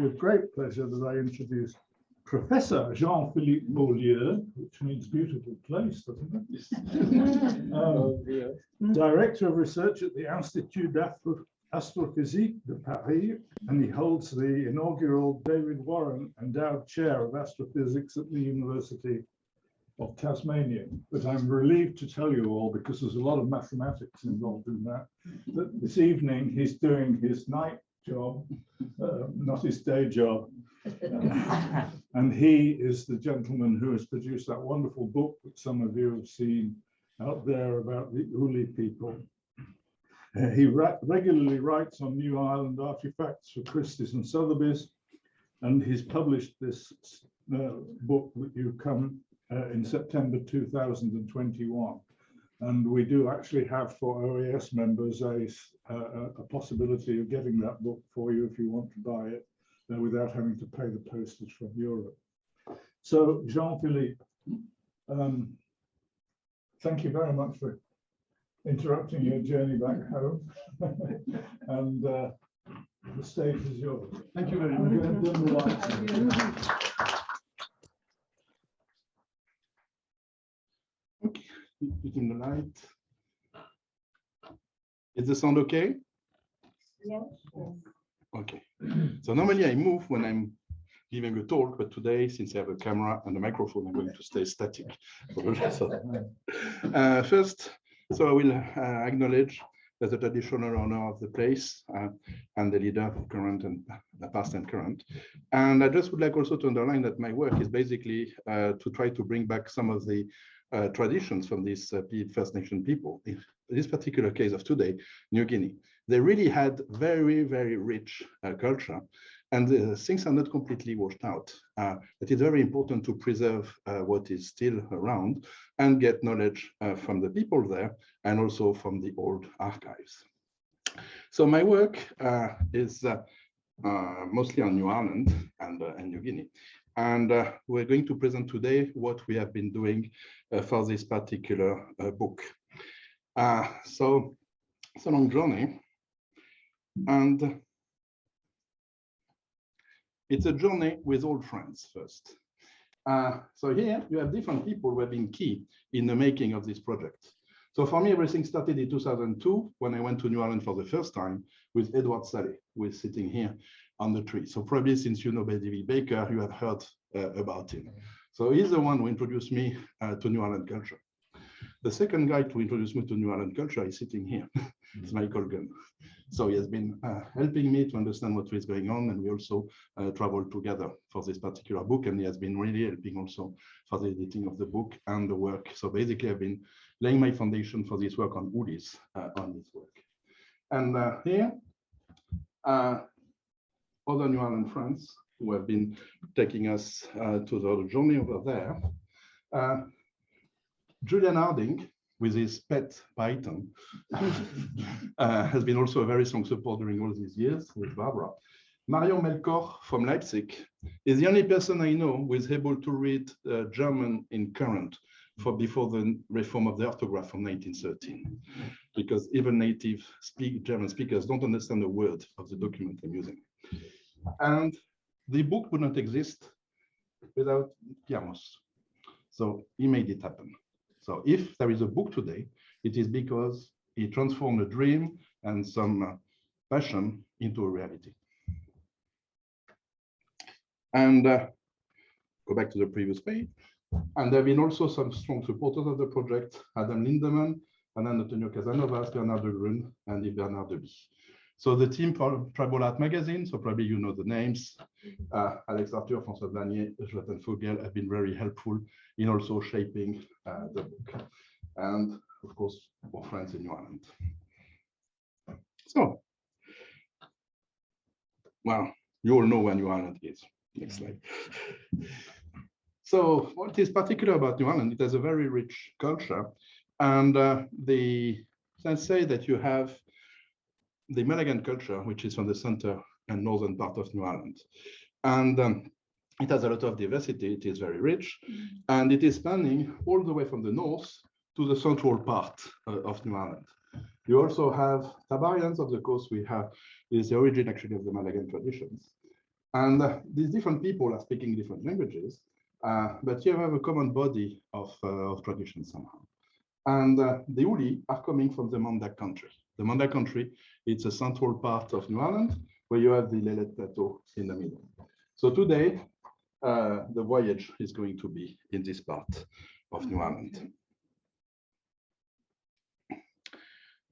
With great pleasure that I introduce Professor Jean-Philippe Beaulieu, which means beautiful place, doesn't it? Director of Research at the Institut d'Astrophysics de Paris, and he holds the inaugural David Warren Endowed Chair of Astrophysics at the University of Tasmania. But I'm relieved to tell you all, because there's a lot of mathematics involved in that, that this evening he's doing his night job, not his day job. And he is the gentleman who has produced that wonderful book that some of you have seen out there about the Ulis people. He regularly writes on New Ireland artifacts for Christie's and Sotheby's, and he's published this book that you come in September 2021. And we do actually have for OAS members a possibility of getting that book for you if you want to buy it without having to pay the postage from Europe. So Jean-Philippe, thank you very much for interrupting your journey back home. And the stage is yours. Thank you very much. Okay, putting the light. Is the sound okay? Yes. Okay. So normally I move when I'm giving a talk, but today, since I have a camera and a microphone, I'm going to stay static for the rest of first, so I will acknowledge as the traditional owner of the place and the leader of current and past and current. And I just would like also to underline that my work is basically to try to bring back some of the traditions from these First Nation people. In this particular case of today, New Guinea, they really had very, very rich culture, and things are not completely washed out. It is very important to preserve what is still around and get knowledge from the people there and also from the old archives. So my work is mostly on New Ireland and New Guinea. And we're going to present today what we have been doing for this particular book. So it's a long journey, and it's a journey with old friends first. So here you have different people who have been key in the making of this project. So for me, everything started in 2002 when I went to New Ireland for the first time with Edward Sally, who is sitting here on the tree. So probably since you know David Baker, you have heard about him. So he's the one who introduced me to New Ireland culture. The second guy to introduce me to New Ireland culture is sitting here. It's Michael Gunn. So he has been helping me to understand what is going on, and we also traveled together for this particular book, and he has been really helping also for the editing of the book and the work. So basically, I've been laying my foundation for this work on Ulis, on this work. And here, other New Ireland friends who have been taking us to the journey over there. Julian Harding, with his pet python, has been also a very strong support during all these years with Barbara. Marion Melkor from Leipzig is the only person I know who is able to read German in current before the reform of the orthograph from 1913, because even native German speakers don't understand a word of the document I'm using. And the book would not exist without Piamos. So he made it happen. So if there is a book today, it is because he transformed a dream and some passion into a reality. And go back to the previous page. And there have been also some strong supporters of the project: Adam Lindemann, Antonio Casanovas, Bernard de Grun, and Bernard de Bie. So the team for Tribal Art Magazine, so probably you know the names, Alex Arthur, François Blanier, Jonathan Fogel have been very helpful in also shaping the book. And of course, our friends in New Ireland. So, well, you all know where New Ireland is. Next slide. So what is particular about New Ireland, it has a very rich culture. And let's say that you have the Malagan culture, which is from the center and northern part of New Ireland. And it has a lot of diversity. It is very rich. And it is spanning all the way from the north to the central part of New Ireland. You also have Tabarians of the coast. We have is the origin actually of the Malagan traditions. And these different people are speaking different languages, but you have a common body of tradition somehow. And the Uli are coming from the Manda country. The Manda country, it's a central part of New Ireland, where you have the Leyland Plateau in the middle. So today, the voyage is going to be in this part of New Ireland.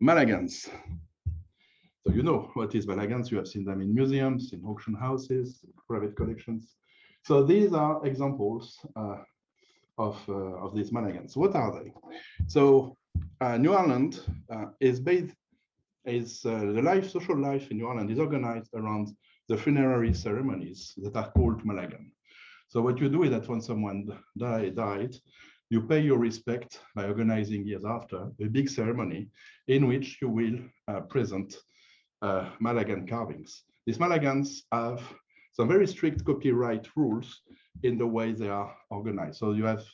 Malagans. So you know what is Malagans. You have seen them in museums, in auction houses, private collections. So these are examples of these Malagans. What are they? So New Ireland is based, the social life in New Ireland is organized around the funerary ceremonies that are called Malagan. So what you do is that when someone died, you pay your respect by organizing years after a big ceremony in which you will present Malagan carvings. These Malagans have some very strict copyright rules in the way they are organized. So you have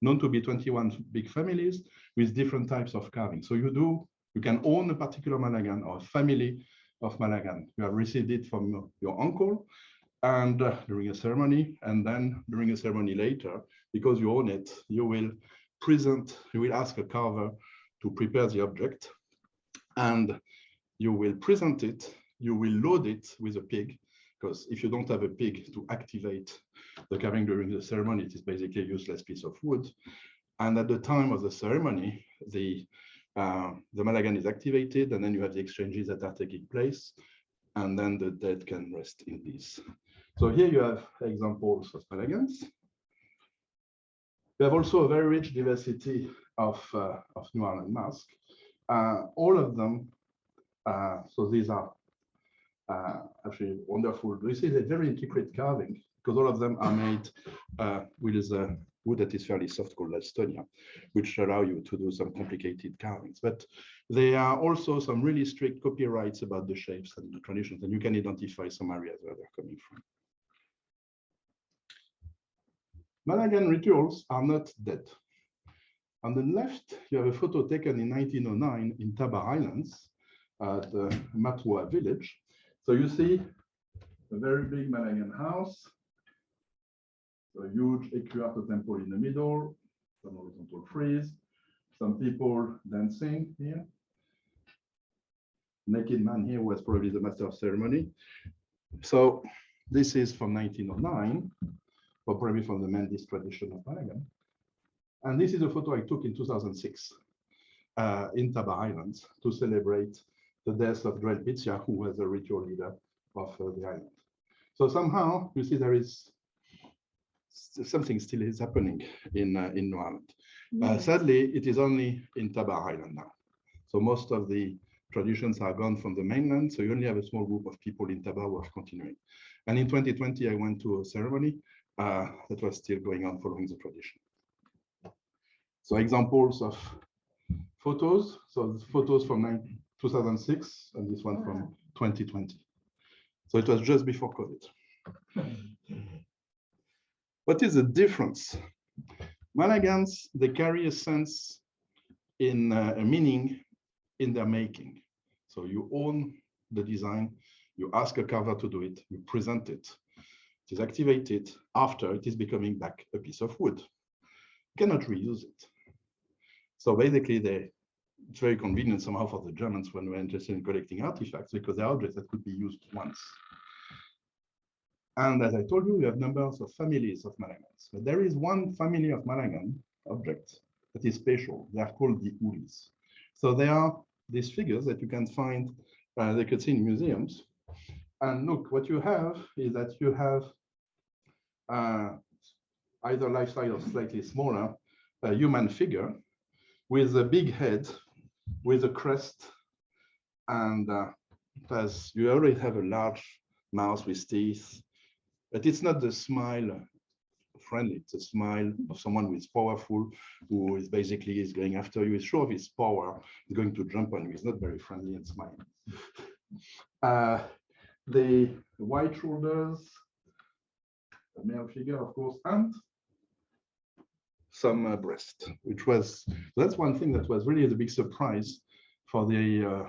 known to be 21 big families with different types of carving. So you can own a particular Malagan or a family of Malagan. You have received it from your uncle and during a ceremony, and then during a ceremony later, because you own it, you will ask a carver to prepare the object, and you will present it, you will load it with a pig, because if you don't have a pig to activate the carving during the ceremony, it is basically a useless piece of wood. And at the time of the ceremony, the Malagan is activated, and then you have the exchanges that are taking place, and then the dead can rest in peace. So here you have examples of Malagans. You have also a very rich diversity of New Ireland masks. All of them, so these are actually wonderful. This is a very intricate carving because all of them are made with a wood that is fairly soft called Estonia, which allow you to do some complicated carvings. But there are also some really strict copyrights about the shapes and the traditions, and you can identify some areas where they're coming from. Malagan rituals are not dead. On the left, you have a photo taken in 1909 in Tabar Islands at the Matua village. So you see a very big Malagan house, a huge Ecuarto temple in the middle, some horizontal frieze, some people dancing here. Naked man here was probably the master of ceremony. So this is from 1909, or probably from the Mandis tradition of Malagan. And this is a photo I took in 2006 in Tabar Islands to celebrate the death of Joel Pizia, who was the ritual leader of the island. So somehow you see there is something still is happening in New Ireland. Sadly, it is only in Tabar Island now. So most of the traditions are gone from the mainland. So you only have a small group of people in Tabar who are continuing. And in 2020, I went to a ceremony that was still going on following the tradition. So examples of photos. So photos from 2006 and this one from 2020. So it was just before COVID. What is the difference? Malagans, they carry a sense in a meaning in their making. So you own the design, you ask a carver to do it, you present it. It is activated after it is becoming back a piece of wood. You cannot reuse it. So basically, it's very convenient somehow for the Germans when we're interested in collecting artifacts because they're objects that could be used once. And as I told you, we have numbers of families of Malagans. But there is one family of Malagan objects that is special. They are called the Ulis. So they are these figures that you can find, they could see in museums. And look, what you have is that you have either life-size or slightly smaller human figure with a big head, with a crest, and as you already have a large mouth with teeth, but it's not the smile friendly, it's a smile of someone who is powerful, who is basically is going after you, is sure of his power, is going to jump on you, he's not very friendly and smiling. The white shoulders, a male figure, of course, and some breast, which was, that's one thing that was really the big surprise for the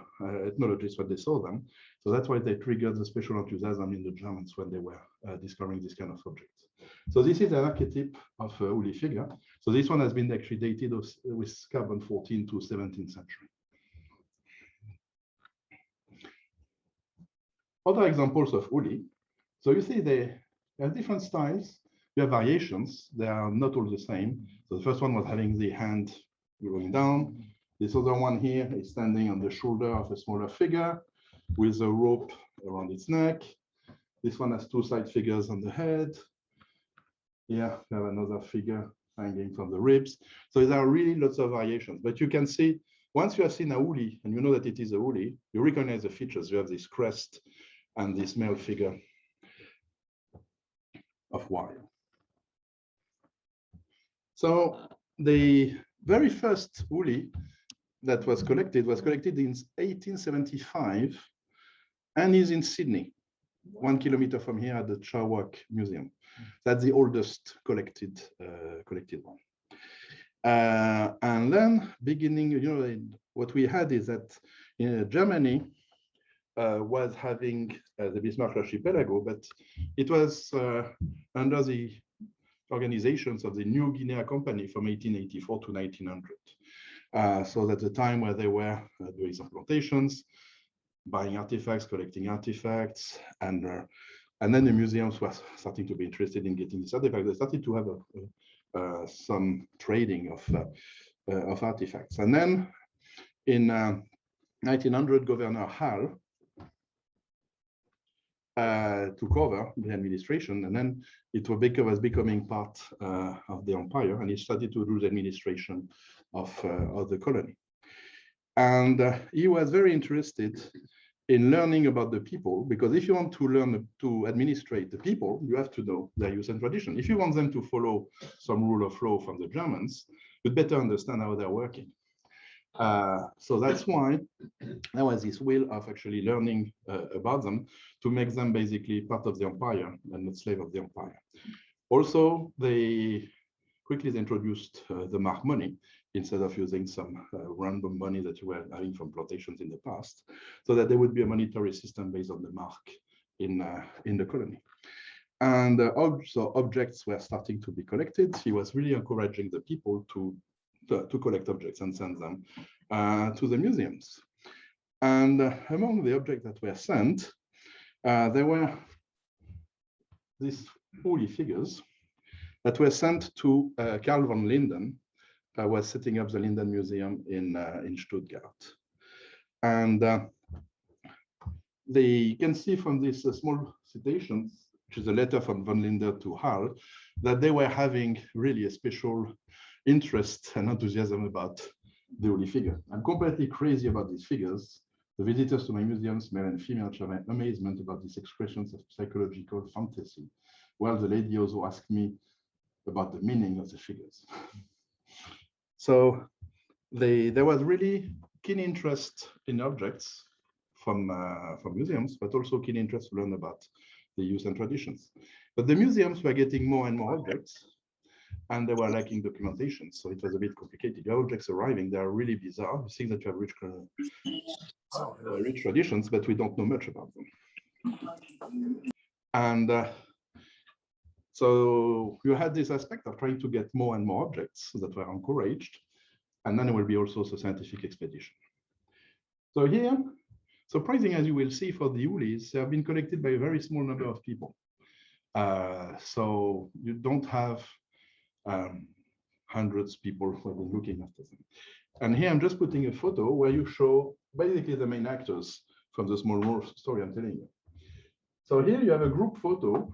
ethnologists when they saw them, So that's why they triggered the special enthusiasm in the Germans when they were discovering this kind of objects. So this is an archetype of a Uli figure. So this one has been actually dated with carbon-14 to 17th century. Other examples of Uli. So you see they have different styles. You have variations. They are not all the same. So the first one was having the hand going down. This other one here is standing on the shoulder of a smaller figure with a rope around its neck. This one has two side figures on the head. Here we have another figure hanging from the ribs. So there are really lots of variations. But you can see, once you have seen a Uli and you know that it is a Uli, you recognize the features. You have this crest and this male figure of warrior. So the very first Uli that was collected in 1875 and is in Sydney, 1 kilometer from here at the Chawak Museum. That's the oldest collected one. And then beginning, what we had is that Germany was having the Bismarck Archipelago, but it was under the organizations of the New Guinea Company from 1884 to 1900. So that's the time where they were doing some plantations, buying artifacts, collecting artifacts, and then the museums were starting to be interested in getting these artifacts. They started to have some trading of artifacts. And then in 1900, Governor Hall took over the administration, and then it was becoming part of the empire, and he started to do the administration of the colony. And he was very interested in learning about the people, because if you want to learn to administrate the people, you have to know their use and tradition. If you want them to follow some rule of law from the Germans, you'd better understand how they're working. So that's why there was this will of actually learning about them to make them basically part of the empire and not slave of the empire. Also, they quickly introduced the mark money instead of using some random money that you were having from plantations in the past, so that there would be a monetary system based on the mark in the colony. And also objects were starting to be collected. He was really encouraging the people to collect objects and send them to the museums. And among the objects that were sent, there were these Uli figures that were sent to Carl von Linden, was setting up the Linden Museum in Stuttgart. And you can see from these small citations, which is a letter from von Linden to Hall, that they were having really a special interest and enthusiasm about the Uli figure. I'm completely crazy about these figures. The visitors to my museums, male and female, show my amazement about these expressions of psychological fantasy, while the lady also asked me about the meaning of the figures. So there was really keen interest in objects from museums, but also keen interest to learn about the use and traditions. But the museums were getting more and more objects, and they were lacking documentation, so it was a bit complicated. The objects arriving, they are really bizarre. You think that you have rich traditions, but we don't know much about them. And so you had this aspect of trying to get more and more objects that were encouraged, and then there will be also a scientific expedition. So here, surprising as you will see for the Ulis, they have been collected by a very small number of people. So you don't have hundreds of people who have been looking after them. And here I'm just putting a photo where you show basically the main actors from the small story I'm telling you. So here you have a group photo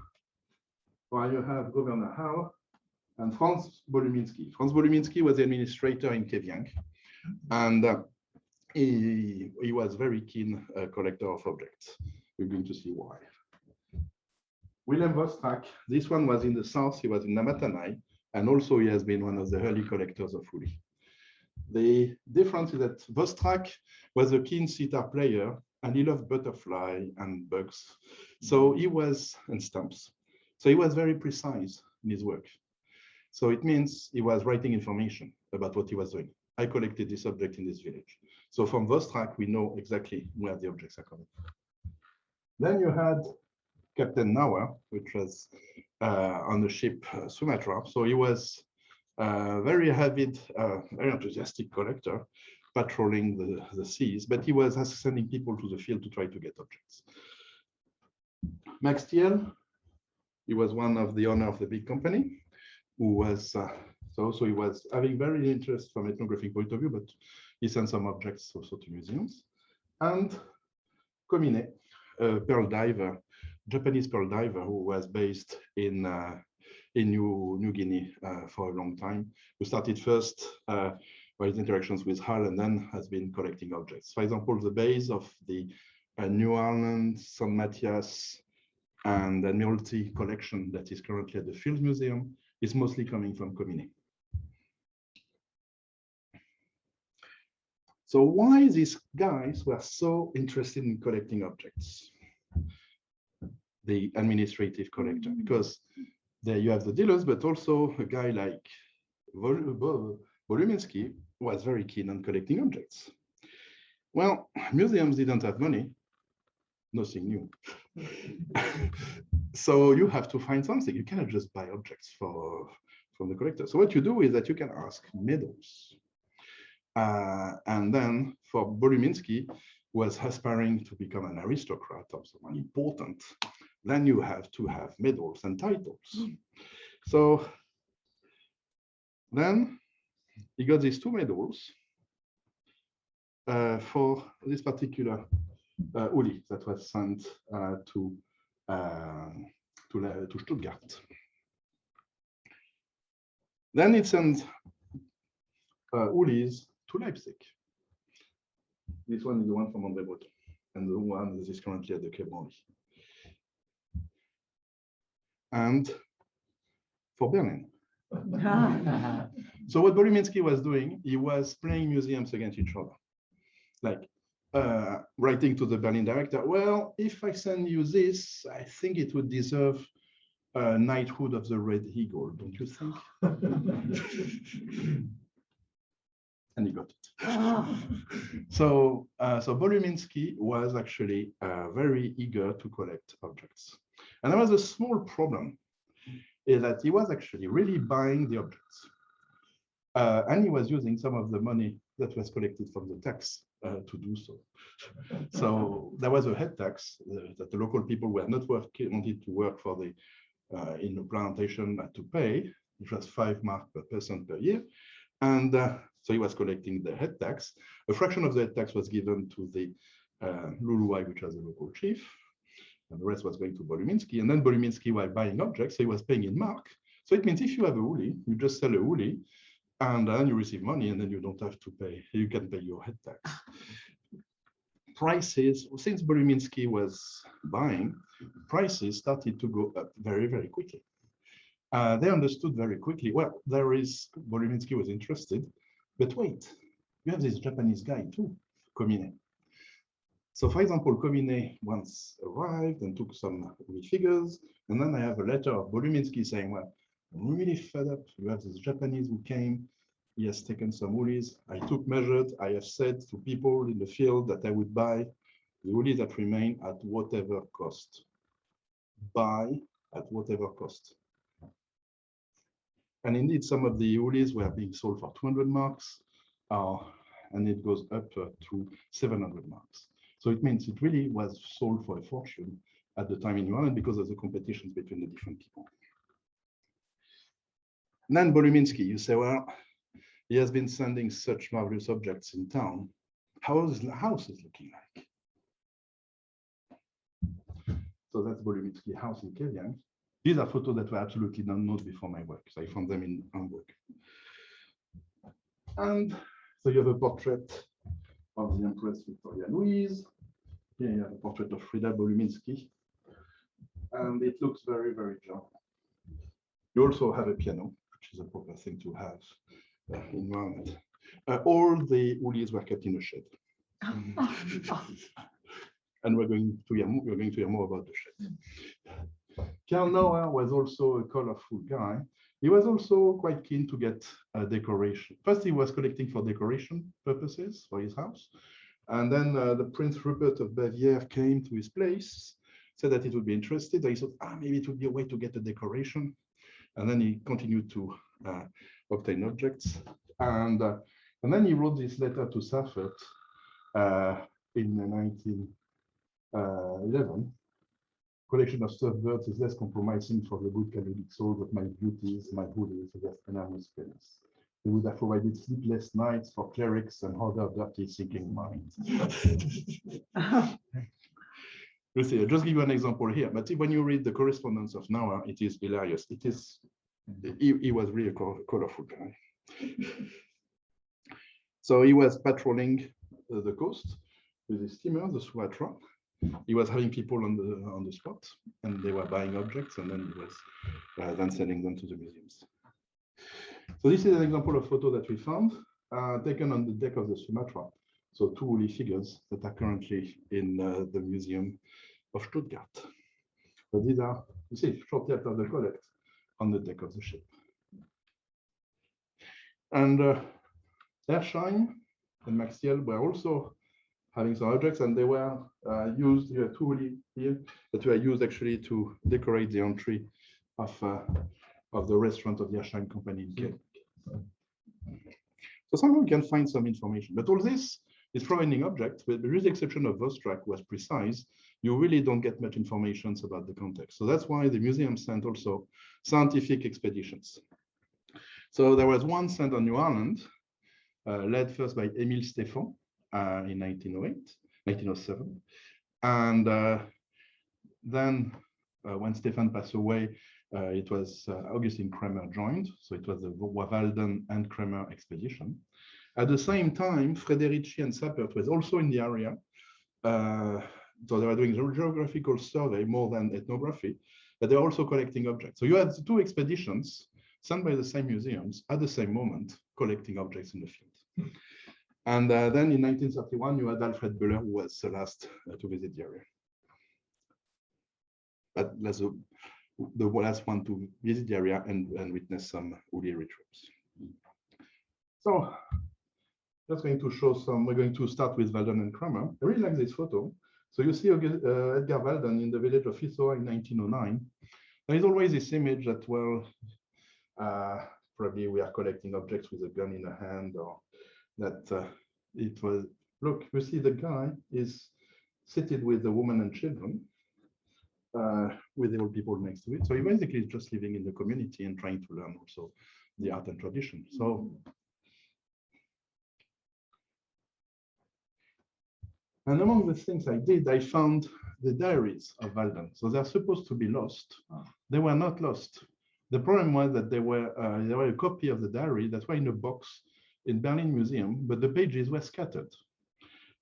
where you have Governor Hall and Franz Boluminski. Franz Boluminski was the administrator in Keviang, and he was very keen collector of objects. We're going to see why. Wilhelm Vostrak, this one was in the south, he was in Namatanai, and also he has been one of the early collectors of Uli. The difference is that Vostrak was a keen sitar player, and he loved butterfly and bugs. So he was, and stamps. So he was very precise in his work. So it means he was writing information about what he was doing. I collected this object in this village. So from Vostrak, we know exactly where the objects are coming from. Then you had Captain Nauer, which was on the ship Sumatra. So he was very avid, very enthusiastic collector, patrolling the seas, but he was sending people to the field to try to get objects. Max Thiel, he was one of the owner of the big company, who was so he was having very interest from ethnographic point of view, but he sent some objects also to museums. And Komine, a pearl diver, Japanese pearl diver who was based in New Guinea for a long time, who started first by his interactions with Hull and then has been collecting objects. For example, the base of the New Orleans, St. Matthias, and Admiralty collection that is currently at the Field Museum is mostly coming from Komine. So why these guys were so interested in collecting objects? The administrative collector, because there you have the dealers, but also a guy like Voluminski was very keen on collecting objects. Well, museums didn't have money, nothing new. So you have to find something. You cannot just buy objects from the collector. So what you do is that you can ask medals. And then for Voluminski, was aspiring to become an aristocrat or someone important, then you have to have medals and titles. So then he got these 2 medals for this particular Ulis that was sent to Stuttgart. Then it sent Ulis to Leipzig. This one is the one from André Breton, and the one that is currently at the Quai Branly. And for Berlin. So what Voluminski was doing, he was playing museums against each other. Like writing to the Berlin director, well, if I send you this, I think it would deserve a knighthood of the Red Eagle, don't you think? And he got it. So Voluminski was actually very eager to collect objects. And there was a small problem, is that he was actually really buying the objects. And he was using some of the money that was collected from the tax to do so. So there was a head tax that the local people were not wanted to work for the in the plantation to pay, which was 5 marks per person per year. And so he was collecting the head tax. A fraction of the head tax was given to the Luluai, which was the local chief, and the rest was going to Voluminski. And then Voluminski was buying objects, so he was paying in mark. So it means if you have a Uli, you just sell a Uli, and then you receive money, and then you don't have to pay. You can pay your head tax. Prices, since Voluminski was buying, prices started to go up very, very quickly. They understood very quickly, well, Voluminski was interested, but wait, you have this Japanese guy too, Komine. So for example, Komine once arrived and took some figures, and then I have a letter of Voluminski saying, well, I'm really fed up. You have this Japanese who came, he has taken some Ulis. I took measures, I have said to people in the field that I would buy the Ulis that remain at whatever cost. Buy at whatever cost. And indeed, some of the Ulis were being sold for 200 marks, and it goes up to 700 marks. So it means it really was sold for a fortune at the time in New Orleans because of the competitions between the different people. And then Voluminski, you say, well, he has been sending such marvelous objects in town. How is the house looking like? So that's Voluminski house in Keviang. These are photos that were absolutely not known before my work. So I found them in Hamburg. And so you have a portrait of the Empress Victoria Louise. Here you have a portrait of Frida Voluminski. And it looks very, very German. You also have a piano, which is a proper thing to have in Mohammed. All the Ulis were kept in a shed. And we're going to hear more about the shed. Karl Nauer was also a colorful guy. He was also quite keen to get decoration. First, he was collecting for decoration purposes for his house. And then the Prince Rupert of Baviera came to his place said that it would be interested. He thought, maybe it would be a way to get a decoration. And then he continued to obtain objects. And then he wrote this letter to Saffert in 1911. Collection of stuffed birds is less compromising for the good Catholic soul, but my beauties, my hoodies, against enormous penance. They would have provided sleepless nights for clerics and other dirty thinking minds. You see, I'll just give you an example here, but when you read the correspondence of Noah, it is hilarious. It is, he was really a colorful guy. So he was patrolling the coast with his steamer, the Sumatra. He was having people on the spot, and they were buying objects, and then he was then sending them to the museums. So this is an example of photo that we found, taken on the deck of the Sumatra. So two woolly figures that are currently in the Museum of Stuttgart. So these are, you see, shortly after the collect on the deck of the ship. And Erschein and Maxiel were also having some objects, and they were used, here, two woolly here, that were used actually to decorate the entry of the restaurant of the Erschein company. Okay. So somehow we can find some information, but all this is providing objects, with the exception of Vostrach was precise. You really don't get much information about the context. So that's why the museum sent also scientific expeditions. So there was one sent on New Ireland, led first by Émile Stéphan in 1907. And then when Stéphan passed away, it was Augustin Kremer joined. So it was the Walden and Kremer expedition. At the same time, Frederici and Sappert was also in the area. So they were doing geographical survey more than ethnography, but they were also collecting objects. So you had two expeditions sent by the same museums at the same moment, collecting objects in the field. And then in 1931, you had Alfred Böhler, who was the last to visit the area. But that's the last one to visit the area and witness some woolly rituals. So just going to show some, we're going to start with Walden and Kremer. I really like this photo. So you see Edgar Walden in the village of Isoa in 1909. There is always this image that, well, probably we are collecting objects with a gun in a hand, or that it was, look, you see the guy is seated with the woman and children, with the old people next to it. So he basically is just living in the community and trying to learn also the art and tradition. So, and among the things I did, I found the diaries of Walden. So they're supposed to be lost. They were not lost. The problem was that there were a copy of the diary that were in a box in Berlin Museum, but the pages were scattered.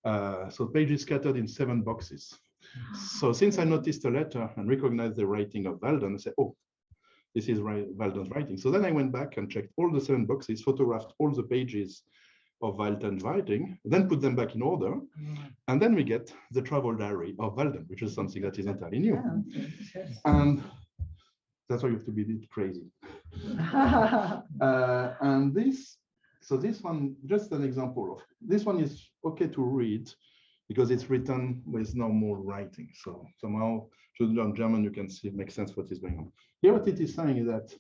So pages scattered in 7 boxes. So since I noticed a letter and recognized the writing of Walden, I said, oh, this is Walden's writing. So then I went back and checked all the 7 boxes, photographed all the pages of Walden's writing, then put them back in order. And then we get the travel diary of Walden, which is something that is entirely new. And that's why you have to be a bit crazy. And this, so this one, just an example of, this one is okay to read because it's written with normal writing. So somehow, if you learn German, you can see, it makes sense what is going on. Here, what it is saying is that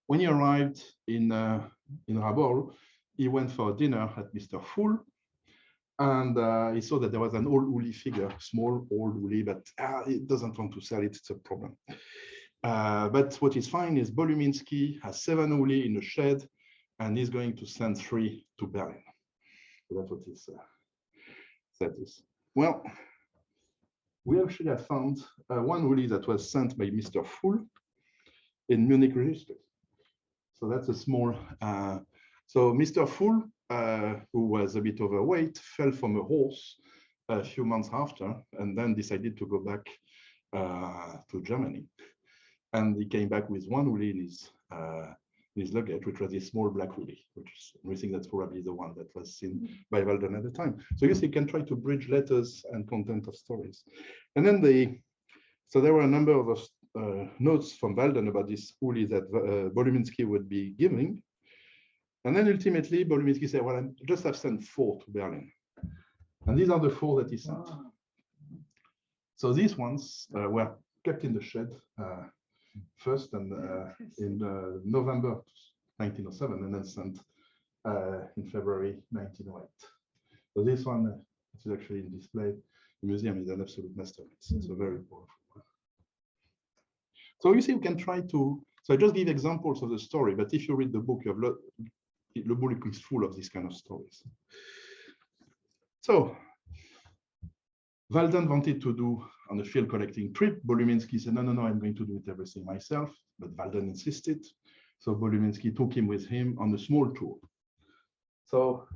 when he arrived in Rabol, he went for dinner at Mr. Full, and he saw that there was an old woolly figure, small old woolly, but he doesn't want to sell it, it's a problem. But what is fine is Boluminski has 7 woolly in a shed, and he's going to send 3 to Berlin. So that's what he said this. Well, we actually have found one woolly that was sent by Mr. Full in Munich Register. So that's a small, so Mr. Full, who was a bit overweight, fell from a horse a few months after, and then decided to go back to Germany. And he came back with 1 woolly in his luggage, which was a small black woolly, which is, we think that's probably the one that was seen by Walden at the time. So you see, you can try to bridge letters and content of stories. And then so there were a number of notes from Walden about this woolly that Boluminski would be giving. And then ultimately, Boluminski said, well, I just have sent 4 to Berlin. And these are the 4 that he sent. So these ones were kept in the shed first and in November 1907 and then sent in February 1908. So this one is actually in display. The museum is an absolute masterpiece. It's a very powerful one. So you see, you can try to, so I just give examples of the story, but if you read the book, you have the book is full of these kind of stories. So Walden wanted to do on a field collecting trip. Boluminski said, no, I'm going to do it everything myself, but Walden insisted. So Boluminski took him with him on a small tour. So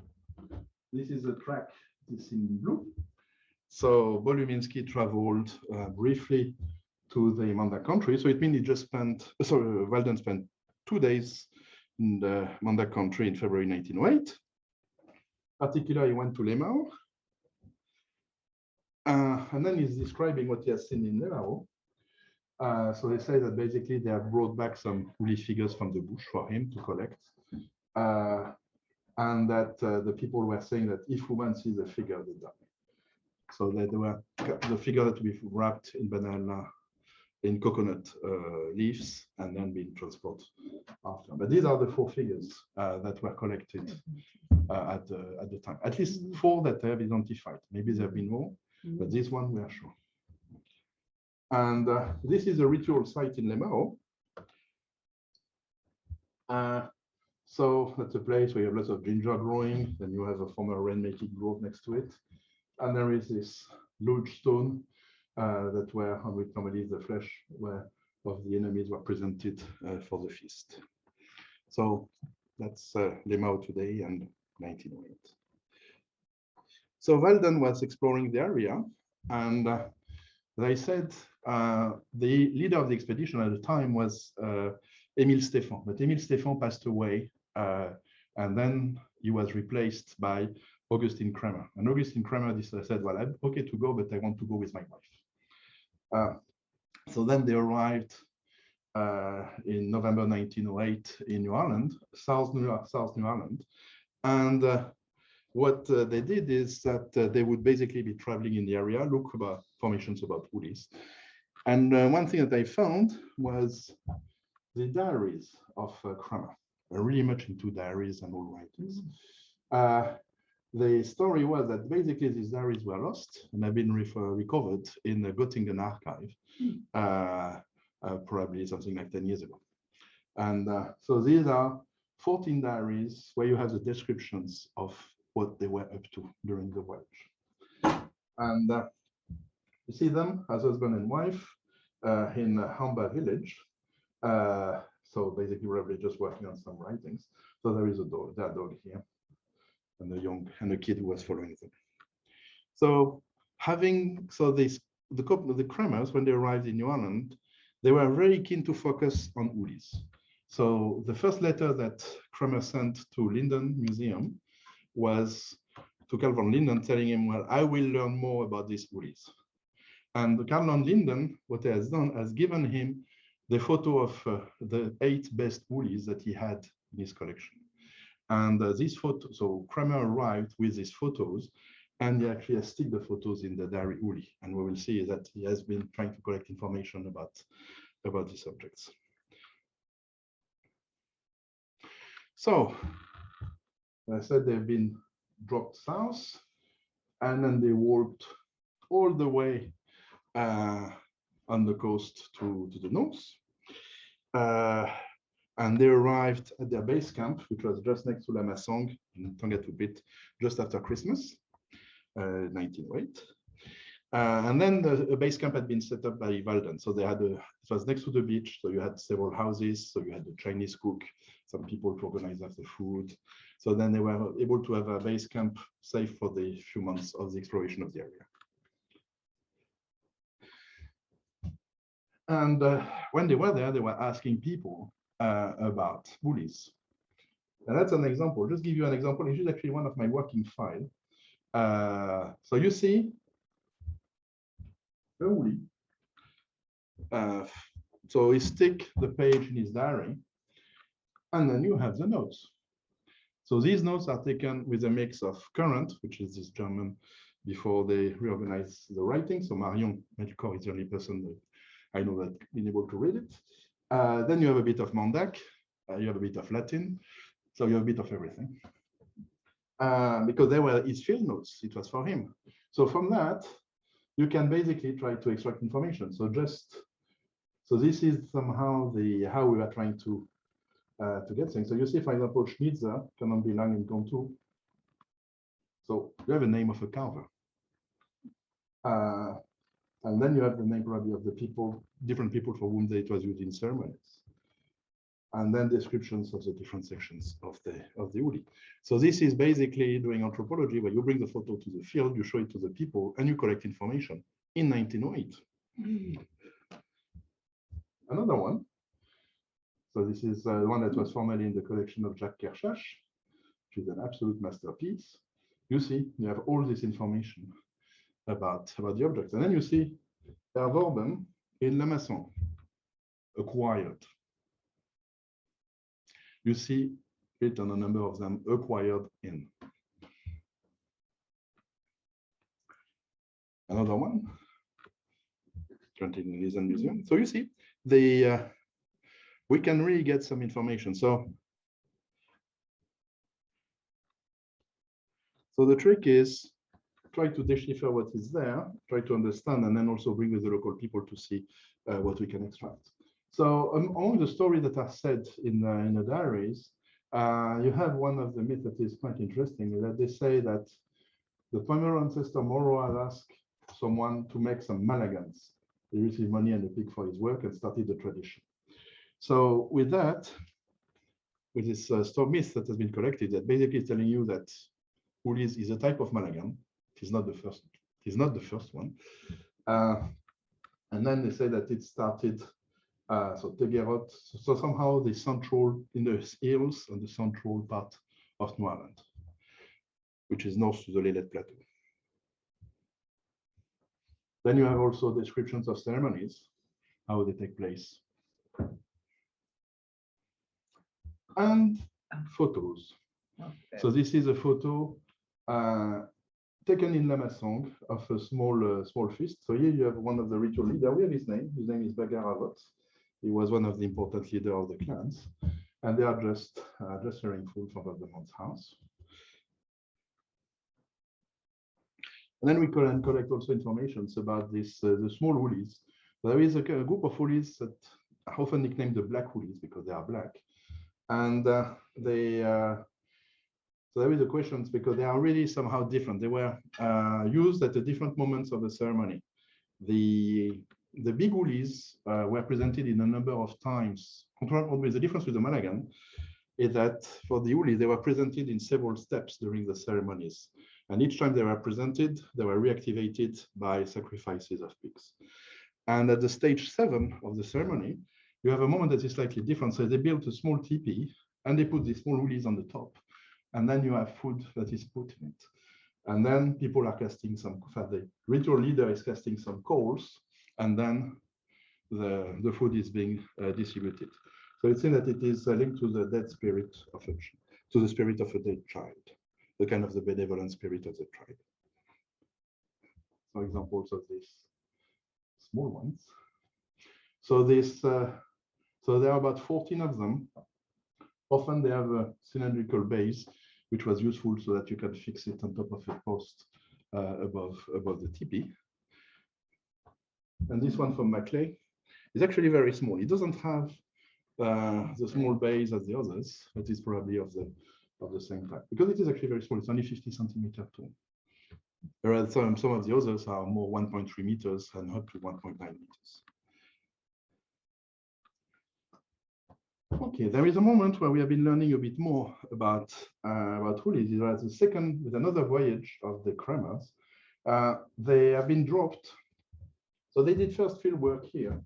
this is a track, this in blue. So Boluminski traveled briefly to the Manda country. So it means he just spent, Walden spent 2 days in the Manda country in February 1908. Particularly, he went to Lemao. And then he's describing what he has seen in Lemao. So they say that basically they have brought back some Ulis figures from the bush for him to collect. And that the people were saying that if women see the figure, they die. So that they were the figure that we wrapped in banana, in coconut leaves, and then being transported after. But these are the 4 figures that were collected at the time. At least 4 that they have identified. Maybe there have been more, but this one we are sure. And this is a ritual site in Lemao. So that's a place where you have lots of ginger growing, then you have a former rainmaking grove next to it. And there is this large stone that were on which normally the flesh of the enemies were presented for the feast. So that's Lemao today and 1908. So Walden was exploring the area, and they said the leader of the expedition at the time was Émile Stéphan, but Émile Stéphan passed away, and then he was replaced by Augustine Kremer. And Augustine Kremer said, well, I'm okay to go, but I want to go with my wife. So then they arrived in November 1908 in New Ireland, South New Ireland. And what they did is that they would basically be traveling in the area, look about formations about Ulis. And one thing that they found was the diaries of Kremer. They're really much into diaries and all writings. The story was that basically these diaries were lost and have been recovered in the Göttingen archive, probably something like 10 years ago. And so these are 14 diaries where you have the descriptions of what they were up to during the voyage. And you see them as husband and wife in Hamba village. So basically, probably just working on some writings. So there is a dog, that dog here, and a kid who was following them. So the Kremers, when they arrived in New Ireland, they were very keen to focus on Ulis. So the first letter that Kremer sent to Linden Museum was to Carl von Linden, telling him, well, I will learn more about these Ulis. And Carl von Linden, what he has done, has given him the photo of the 8 best Ulis that he had in his collection. And this photo, so Kremer arrived with these photos, and he actually has stick the photos in the diary Uli. And we will see that he has been trying to collect information about these objects. So I said they've been dropped south, and then they walked all the way on the coast to the north. And they arrived at their base camp, which was just next to La Massang in Tangatupit, just after Christmas, 1908. And then the base camp had been set up by Walden. So they had it was next to the beach, so you had several houses. So you had the Chinese cook, some people to organize the food. So then they were able to have a base camp safe for the few months of the exploration of the area. And when they were there, they were asking people about Ulis. And that's an example. Just give you an example. This is actually one of my working files. So you see a Uli. So he stick the page in his diary, and then you have the notes. So these notes are taken with a mix of current, which is this German before they reorganize the writing. So Marion Melchior is the only person that I know that been able to read it. Then you have a bit of Mandak, you have a bit of Latin, so you have a bit of everything. Because they were his field notes, it was for him. So from that, you can basically try to extract information. So this is somehow how we are trying to get things. So you see, for example, Schnitzer, Konombin in Kontu. So you have a name of a carver. And then you have the name probably of the people, different people for whom it was used in ceremonies. And then descriptions of the different sections of the Uli. So this is basically doing anthropology where you bring the photo to the field, you show it to the people, and you collect information in 1908. Another one. So this is the one that was formerly in the collection of Jacques Kershach, which is an absolute masterpiece. You see, you have all this information about the object. And then you see Erworben in Lamasson, acquired. You see it on a number of them, acquired in. Another one, currently in the Lisen Museum. So you see, we can really get some information. So the trick is try to decipher what is there, try to understand, and then also bring with the local people to see what we can extract. So among the stories that are said in the diaries, you have one of the myths that is quite interesting, that they say that the primary ancestor Moro had asked someone to make some Malagans. He received money and a pig for his work and started the tradition. So with that, with this myth that has been collected, that basically is telling you that Ulis is a type of Malagan. It is not the first. It is not the first one. And then they say that it started. So Tegerot. So somehow the central in the hills on the central part of New Ireland, which is north to the Lillet Plateau. Then you have also descriptions of ceremonies, how they take place, and photos. Okay. So this is a photo taken in Lamasson of a small feast. So here you have one of the ritual leaders. We have his name. His name is Bagaravot. He was one of the important leaders of the clans, and they are just sharing food from the man's house. And then we can collect also information about this the small Ulis. There is a group of Ulis that are often nicknamed the Black Ulis because they are black, and so there is a question because they are really somehow different. They were used at the different moments of the ceremony. The big Ulis were presented in a number of times. The difference with the Malagan is that for the Ulis, they were presented in several steps during the ceremonies. And each time they were presented, they were reactivated by sacrifices of pigs. And at the stage 7 of the ceremony, you have a moment that is slightly different. So they built a small teepee and they put the small Ulis on the top. And then you have food that is put in it. And then people are casting the ritual leader is casting some coals, and then the food is being distributed. So it seems that it is linked to the dead spirit of the spirit of a dead child, the kind of the benevolent spirit of the tribe. So examples of these small ones. So so there are about 14 of them. Often they have a cylindrical base, which was useful so that you can fix it on top of a post above the teepee. And this one from Maclay is actually very small. It doesn't have the small base as the others, but it's probably of the same type because it is actually very small. It's only 50 centimeters tall. Whereas some of the others are more 1.3 meters and up to 1.9 meters. Okay, there is a moment where we have been learning a bit more about Ulis. There is a second with another voyage of the Kramers. They have been dropped. So they did first field work here,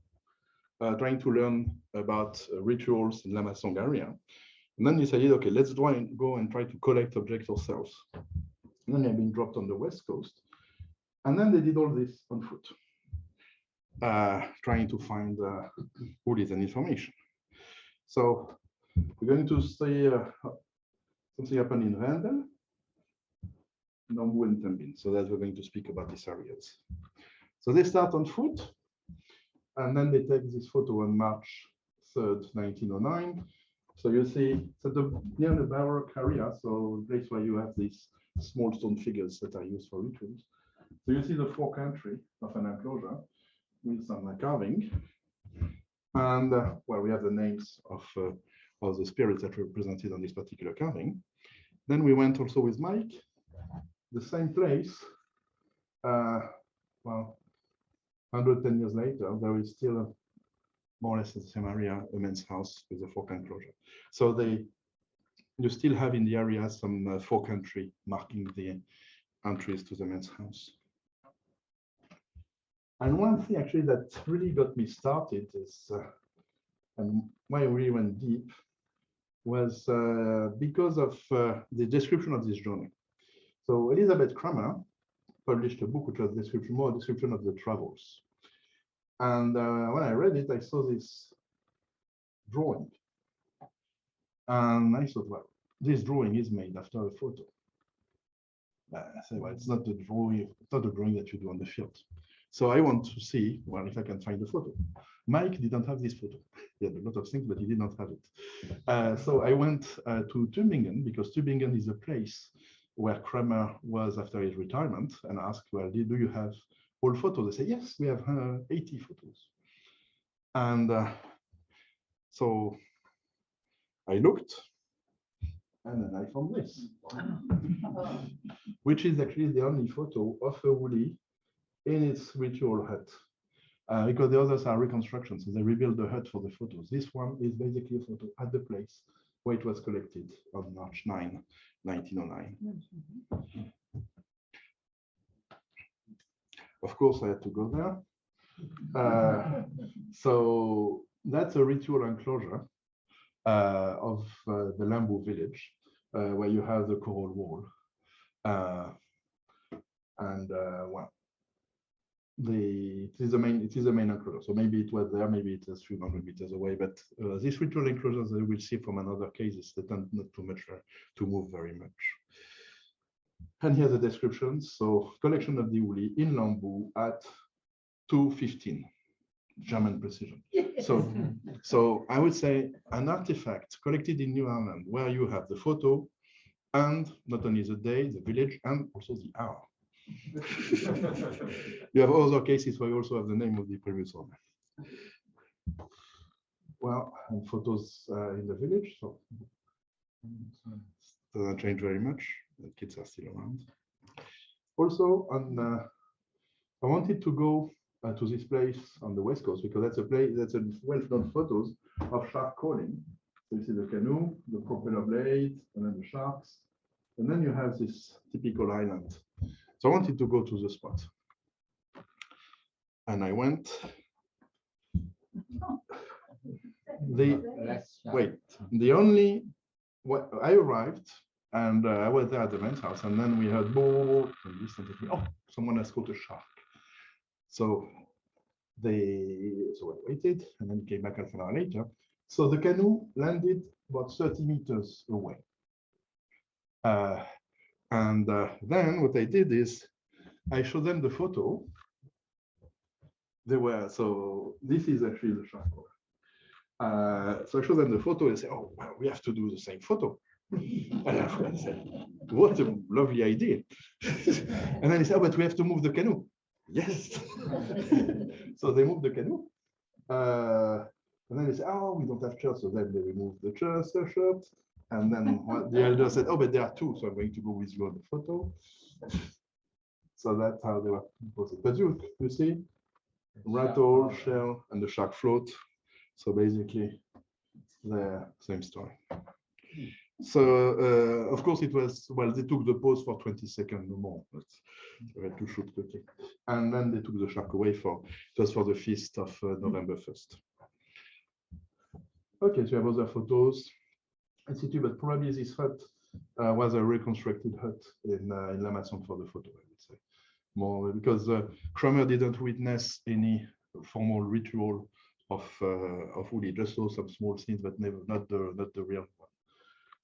trying to learn about rituals in Lamasson area. And then decided, okay, let's go and try to collect objects ourselves. And then they've been dropped on the West Coast. And then they did all this on foot, trying to find Ulis and information. So we're going to see something happen in Vendel. Nambu and Tambin. So that we're going to speak about these areas. So they start on foot, and then they take this photo on March 3rd, 1909. So you see, it's near the Baroque area, so a place where you have these small stone figures that are used for rituals. So you see the four-country of an enclosure with some carving. And well, we have the names of the spirits that were represented on this particular carving. Then we went also with Mike, the same place. Well, 110 years later, there is still more or less in the same area, a men's house with a fork enclosure. So you still have in the area some fork entry marking the entries to the men's house. And one thing actually that really got me started is, and why I really went deep, was because of the description of this journey. So Elizabeth Kramer published a book which was more a description of the travels. And when I read it, I saw this drawing. And I thought, well, this drawing is made after a photo. I said, well, it's not a drawing, it's not a drawing that you do on the field. So I want to see, well, if I can find the photo. Mike didn't have this photo. He had a lot of things, but he did not have it. So I went to Tübingen, because Tübingen is a place where Kramer was after his retirement, and asked, well, do you have all photos? They say, yes, we have 80 photos. And so I looked, and then I found this, which is actually the only photo of a Uli in its ritual hut, because the others are reconstructions. So they rebuild the hut for the photos. This one is basically a photo at the place where it was collected on March 9, 1909. Of course, I had to go there. So that's a ritual enclosure of the Lambu village, where you have the coral wall. Well, it is the main enclosure. So maybe it was there, maybe it is 300 meters away. But these ritual enclosures, that we'll see from another cases, they tend not too much to move very much. And here's the description. So collection of the Uli in Lambu at 2:15 German precision. So I would say an artifact collected in New Ireland where you have the photo and not only the day, the village, and also the hour. You have other cases where you also have the name of the previous owner. Well, and photos in the village, so it doesn't change very much. The kids are still around. Also, I wanted to go to this place on the west coast, because that's a place that's a well-known photos of shark calling. So you see the canoe, the propeller blade, and then the sharks, and then you have this typical island. So I wanted to go to the spot, and I went. I arrived, and I was there at the men's house, and then we heard boom, and listened to me. Oh, someone has caught a shark. So I waited, and then came back half an hour later. So the canoe landed about 30 meters away. Then what I did is I showed them the photo. So this is actually the shark. So I showed them the photo and say, oh, well, we have to do the same photo. And I said, what a lovely idea. And then he said, oh, but we have to move the canoe. Yes. So they moved the canoe. And then they said, oh, we don't have chairs. So then they removed the chairs, the shirt. And then the elder said, oh, but there are two. So I'm going to go with you on the photo. So that's how they were composed. But you see, rattle, shell, and the shark float. So basically, the same story. So, of course, it was, well, they took the pose for 20 seconds or more, but they had to shoot quickly. And then they took the shark away it was for the feast of November 1st. Okay, so you have other photos, etc. But probably this hut was a reconstructed hut in La Maçon for the photo, I would say. More because Kramer didn't witness any formal ritual of Uli, just saw some small scenes, but never, not the real one.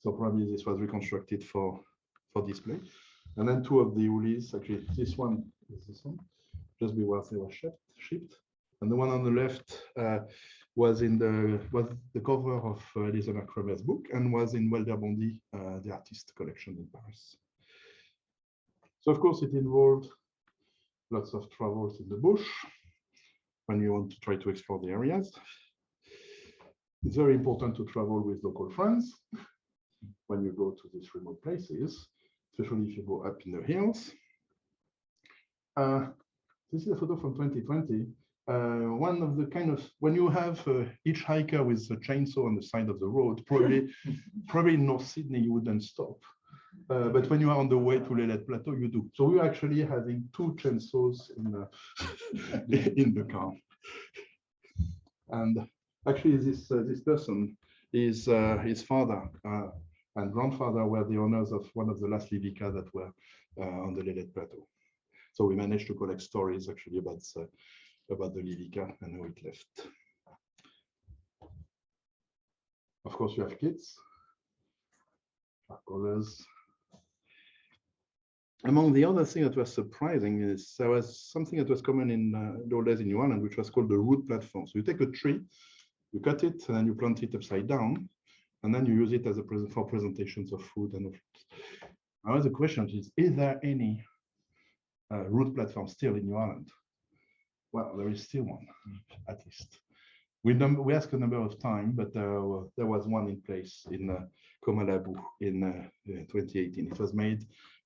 So probably this was reconstructed for display. And then two of the Ulis, actually this one is this one, just before they were shipped. And the one on the left was the cover of Elizabeth Kramer's book and was in Walter Bondy, the artist collection in Paris. So of course it involved lots of travels in the bush when you want to try to explore the areas. It's very important to travel with local friends when you go to these remote places, especially if you go up in the hills. This is a photo from 2020. One of the kind of, when you have each hiker with a chainsaw on the side of the road, probably in North Sydney, you wouldn't stop. But when you are on the way to Leyland Plateau, you do. So we're actually having two chainsaws in the car. And actually, this person is his father and grandfather were the owners of one of the last Livica that were on the Leyland Plateau. So we managed to collect stories actually about the Livica and how it left. Of course, you have kids, colors. Among the other things that was surprising is there was something that was common in the old days in New Ireland, which was called the root platform. So you take a tree, you cut it, and then you plant it upside down, and then you use it as a for presentations of food and of. Now the question is there any root platform still in New Ireland? Well, there is still one, at least. We asked a number of times, but there was one in place in Komalabu in 2018. It was made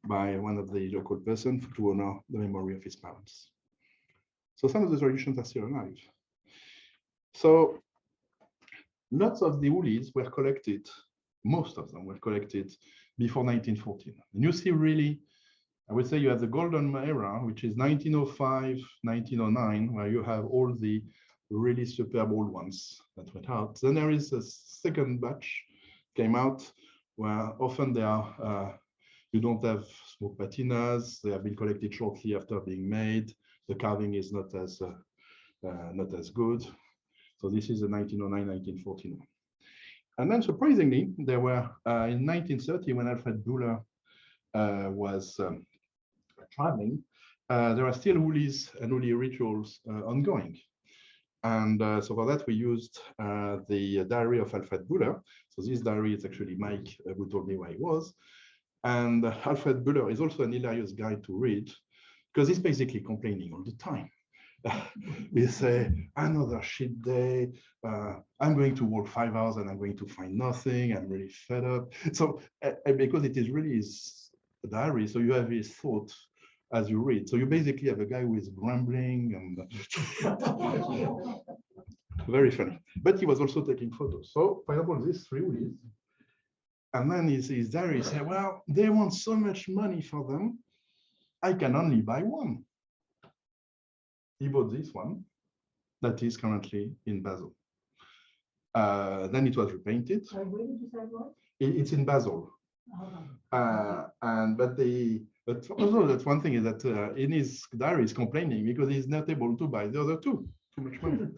by one of the local persons to honor the memory of his parents. So some of the traditions are still alive. So lots of the Ulis were collected, most of them were collected before 1914. And you see really, I would say you have the golden era, which is 1905, 1909, where you have all the really superb old ones that went out. Then there is a second batch came out where often they are, you don't have smoke patinas, they have been collected shortly after being made. The carving is not as good. So this is the 1909, 1914. And then surprisingly, there were in 1930, when Alfred Bühler was traveling, there are still Ulis and Uli rituals ongoing. And so for that, we used the diary of Alfred Bühler. So this diary is actually Mike who told me where he was. And Alfred Bühler is also an hilarious guy to read because he's basically complaining all the time. We say, another shit day, I'm going to work 5 hours and I'm going to find nothing, I'm really fed up. So because it is really his diary, so you have his thoughts as you read. So you basically have a guy who is grumbling and very funny. But he was also taking photos. So for example, these three Ulis, and then his diary said, well, they want so much money for them, I can only buy one. He bought this one that is currently in Basel. Then it was repainted. Where did you say it was? It's in Basel. But also that's one thing is that in his diary he's complaining because he's not able to buy the other two. Too much money.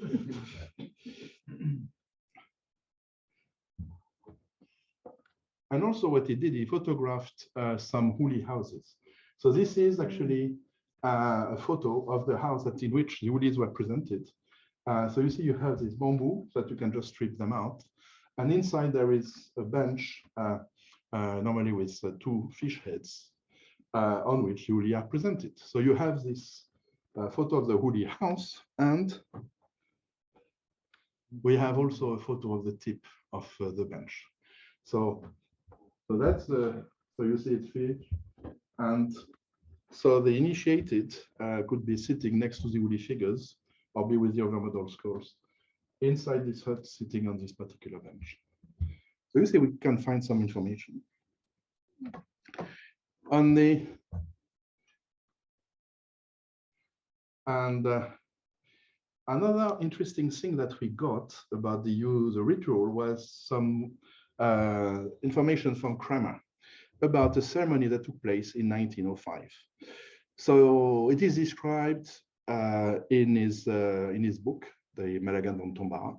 And also what he did, he photographed some Uli houses. So this is actually a photo of the house in which the Ulis were presented. So you see you have this bamboo so that you can just strip them out. And inside there is a bench, normally with two fish heads, on which Uli are presented. So you have this photo of the Uli house, and we have also a photo of the tip of the bench. So that's so you see it fish, and so the initiated could be sitting next to the Uli figures or be with the overmodel skulls inside this hut sitting on this particular bench. So you see we can find some information. On the another interesting thing that we got about the ritual was some information from Kramer about a ceremony that took place in 1905. So it is described in his book, the Malagan von Tombara,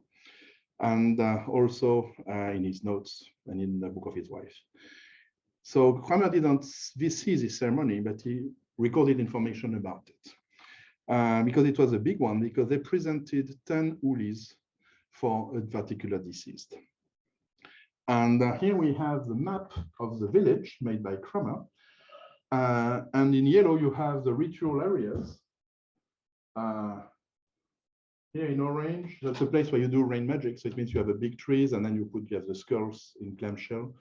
and also in his notes and in the book of his wife. So Kramer didn't see this ceremony, but he recorded information about it. Because it was a big one, because they presented 10 Ulis for a particular deceased. And here we have the map of the village made by Kramer. And in yellow, you have the ritual areas. Here in orange, that's a place where you do rain magic. So it means you have a big trees, and then you have the skulls in clamshell.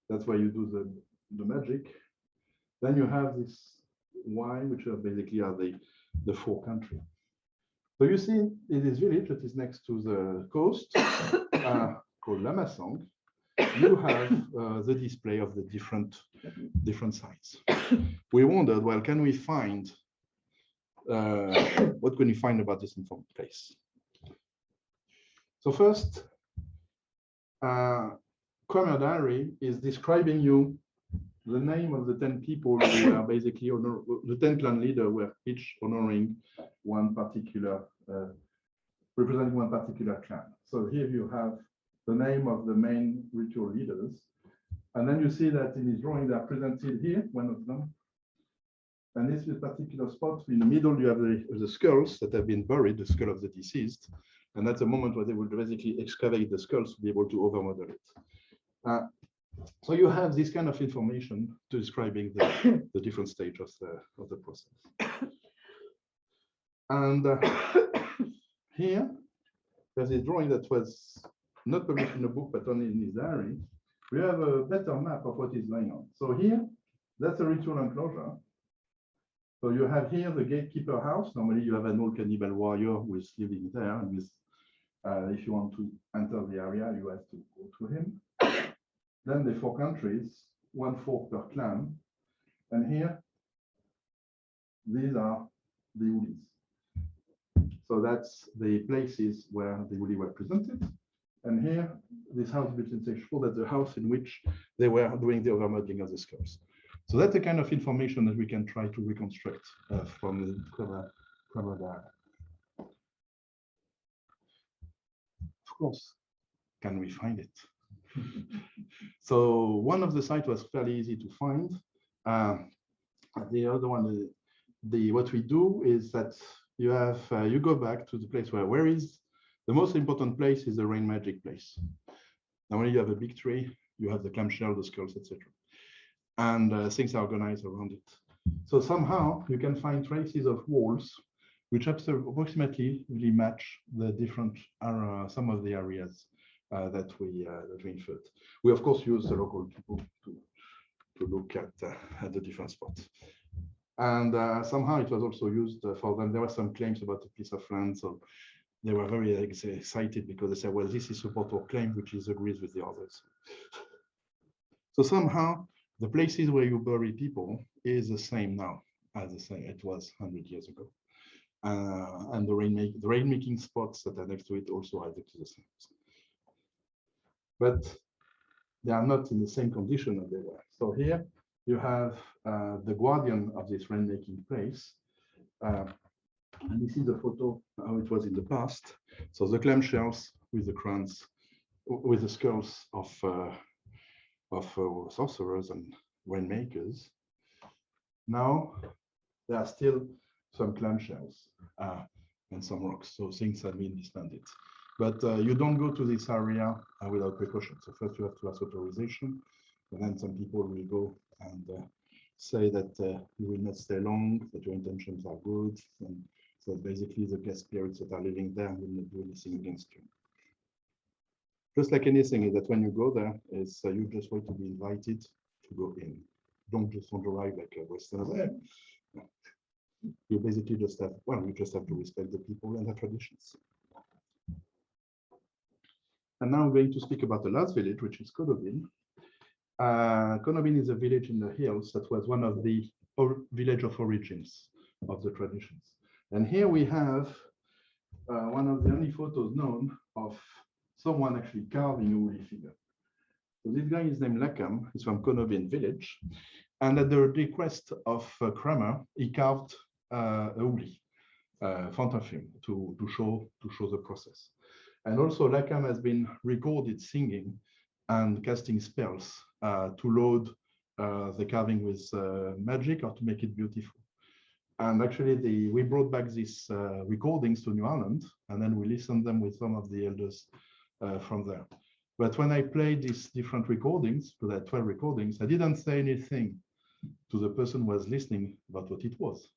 That's where you do the magic. Then you have this Y, which are basically the 4 countries. So you see in this village that is next to the coast, called Lamasang, you have the display of the different sites. We wondered, well, can we find what can we find about this informed place? So first, Kramer diary is describing you the name of the 10 people who are basically the 10 clan leaders were each honoring one particular, representing one particular clan. So here you have the name of the main ritual leaders. And then you see that in his drawing, they are presented here, one of them. And this is a particular spot. In the middle, you have the skulls that have been buried, the skull of the deceased. And that's a moment where they will basically excavate the skulls to be able to overmodel it. So you have this kind of information to describing the different stages of the process. And here, there's a drawing that was not published in a book, but only in his diary. We have a better map of what is going on. So here, that's a ritual enclosure. So you have here the gatekeeper house. Normally you have an old cannibal warrior who is living there. And with, if you want to enter the area, you have to go to him. Then the 4 countries, 1/4 per clan. And here, these are the Ulis. So that's the places where the Uli were presented. And here, this house between stage 4, that's the house in which they were doing the overmodeling of the skulls. So that's the kind of information that we can try to reconstruct from the Kramer diary. Of course, can we find it? So one of the sites was fairly easy to find. The other one, what we do is that you have you go back to the place where is the most important place is the rain magic place. Normally you have a big tree, you have the clamshell, the skulls, etc. And things are organized around it. So somehow you can find traces of walls which approximately really match the different some of the areas that we inferred. We of course use the local people to look at the different spots. And somehow it was also used for them. There were some claims about a piece of land, so they were very excited because they said, well, this is support or claim, which agrees with the others. So somehow the places where you bury people is the same now as it was 100 years ago. And the rainmaking spots that are next to it also are the same. But they are not in the same condition as they were. So here you have the guardian of this rainmaking place. And this is the photo how it was in the past. So the clamshells with the crowns, with the skulls of sorcerers and rainmakers. Now there are still some clamshells and some rocks. So things have been disbanded. But you don't go to this area without precaution. So first you have to ask authorization, and then some people will go and say that you will not stay long, that your intentions are good. And so basically the guest spirits that are living there will not do anything against you. Just like anything is that when you go there, is you just wait to be invited to go in. Don't just want to arrive like a Westerner. No. You basically just have, well, you just have to respect the people and their traditions. And now I'm going to speak about the last village, which is Konombin. Konombin is a village in the hills that was one of the village of origins of the traditions. And here we have one of the only photos known of someone actually carving a Uli figure. So this guy is named Lakam, he's from Konombin village. And at the request of Kramer, he carved a Uli in front of him to show the process. And also Lakam has been recorded singing and casting spells to load the carving with magic or to make it beautiful. And actually, we brought back these recordings to New Ireland, and then we listened them with some of the elders from there. But when I played these different recordings, so there are 12 recordings, I didn't say anything to the person who was listening about what it was.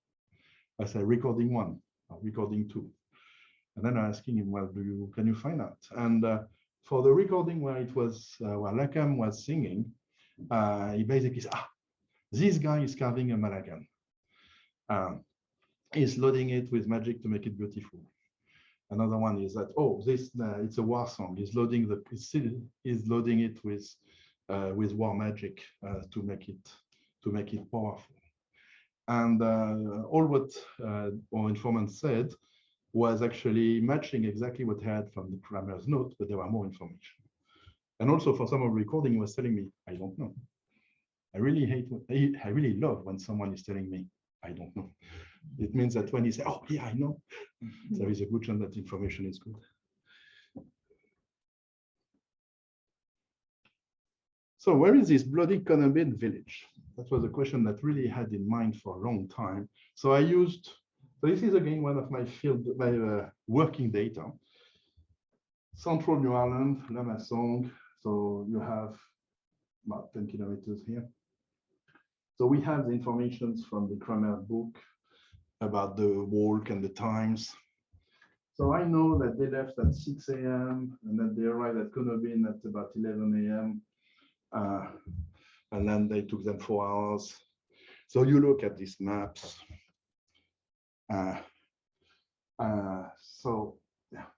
I said recording 1 or recording 2. And then I'm asking him, well, can you find out? And for the recording where it was, where Lakam was singing, he basically said, this guy is carving a Malagan. He's loading it with magic to make it beautiful. Another one is that, it's a war song. He's loading it with war magic to make it powerful. And all what our informant said was actually matching exactly what I had from the grammar's note, but there were more information. And also for some of the recording, he was telling me, I don't know. I really love when someone is telling me, I don't know. It means that when he says, oh, yeah, I know, there is a good chance that information is good. So where is this bloody Konombin village? That was a question that really had in mind for a long time. So this is again one of my working data. Central New Ireland, Lamasong. So you have about 10 kilometers here. So we have the information from the grammar book about the walk and the times. So I know that they left at 6 a.m. and that they arrived at Konombin at about 11 a.m. And then they took them 4 hours. So you look at these maps. So yeah,